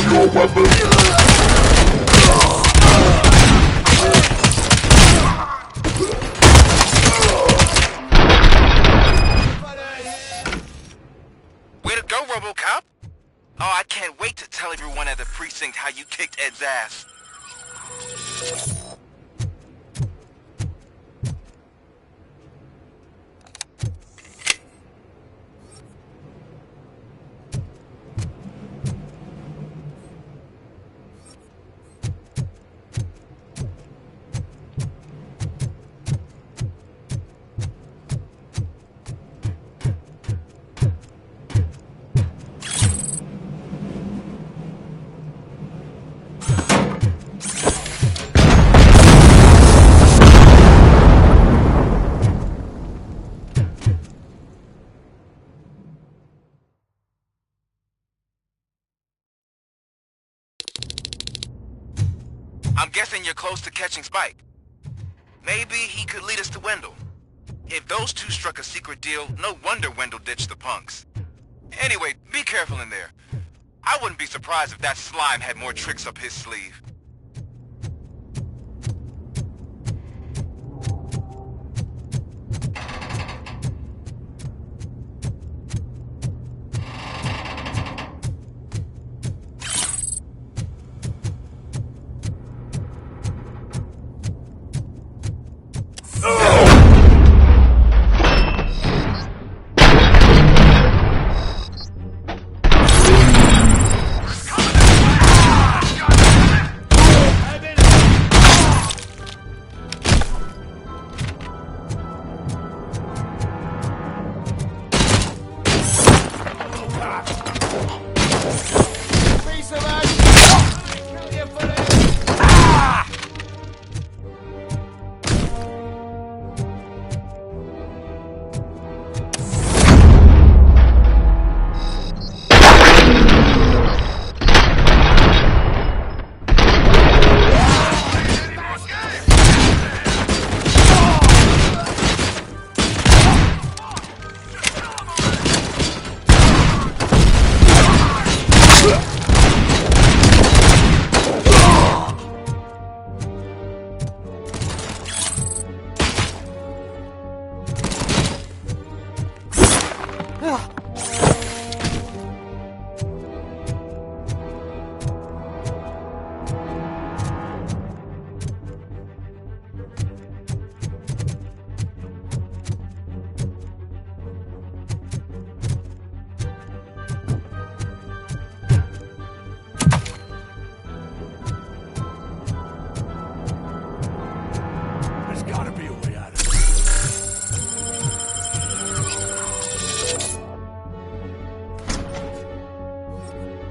down your weapon. Way to go, Robo Cop. Oh, I can't wait to tell everyone at the precinct how you kicked Ed's ass. I'm guessing you're close to catching Spike. Maybe he could lead us to Wendell. If those two struck a secret deal, no wonder Wendell ditched the punks. Anyway, be careful in there. I wouldn't be surprised if that slime had more tricks up his sleeve.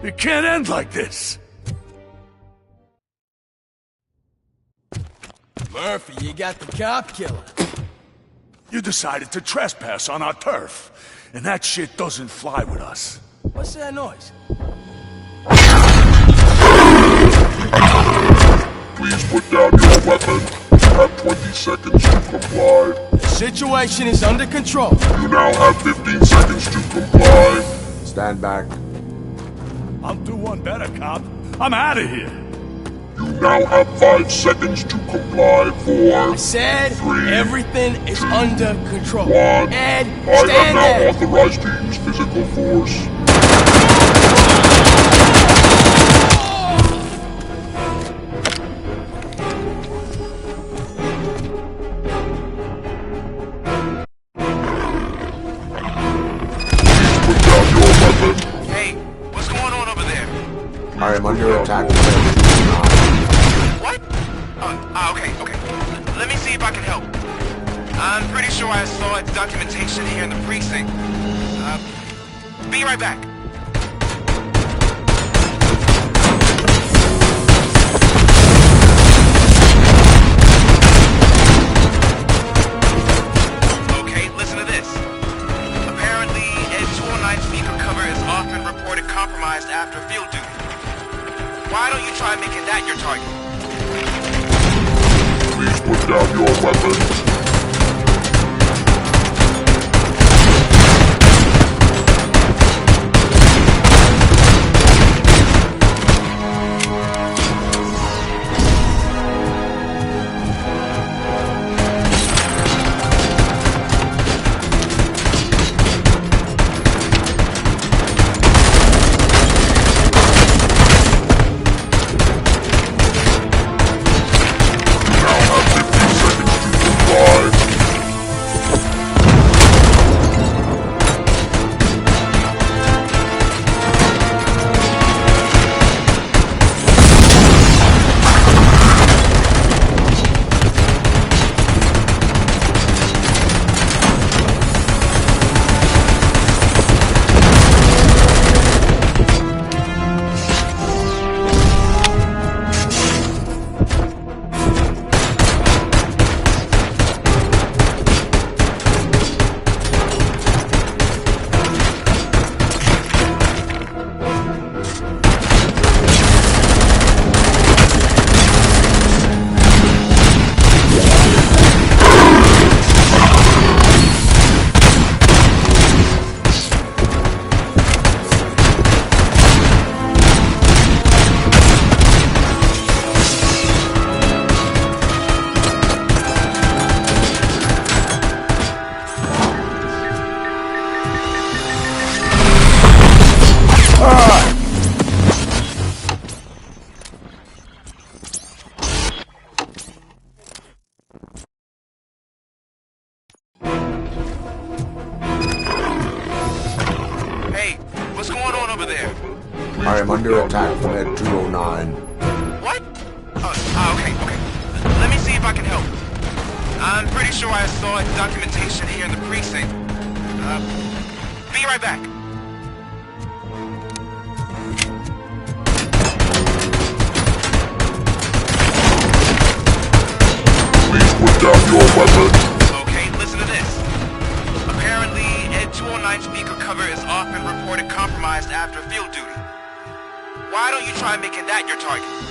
It can't end like this. Murphy, you got the cop killer. You decided to trespass on our turf, and that shit doesn't fly with us. What's that noise? Please put down your weapon. You have 20 seconds to comply. The situation is under control. You now have 15 seconds to comply. Stand back. I'll do one better, cop. I'm out of here. You now have 5 seconds to comply. 4, I said 3, everything is under control. 1. Ed, I stand am now there. authorized to use physical force. I am under attack. What? Okay. Let me see if I can help. I'm pretty sure I saw its documentation here in the precinct. Be right back. Okay, listen to this. Apparently, Ed's 209 speaker cover is often reported compromised after field duty. Why don't you try making that your target? Please put down your weapon. I am under attack from Ed 209. What? Okay. Let me see if I can help. I'm pretty sure I saw documentation here in the precinct. Be right back. Please put down your weapon. Okay, listen to this. Apparently, Ed 209 speaker cover is often reported compromised after field duty. Why don't you try making that your target?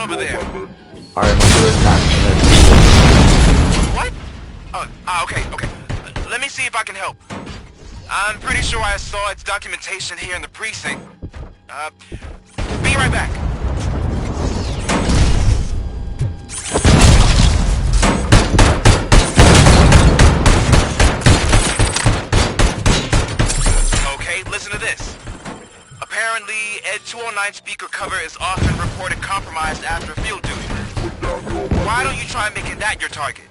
over there? I am under attack. What? Okay. Let me see if I can help. I'm pretty sure I saw its documentation here in the precinct. Be right back. Okay, listen to this. Apparently, Ed 209 speaker cover is often reported compromised after field duty. Why don't you try making that your target?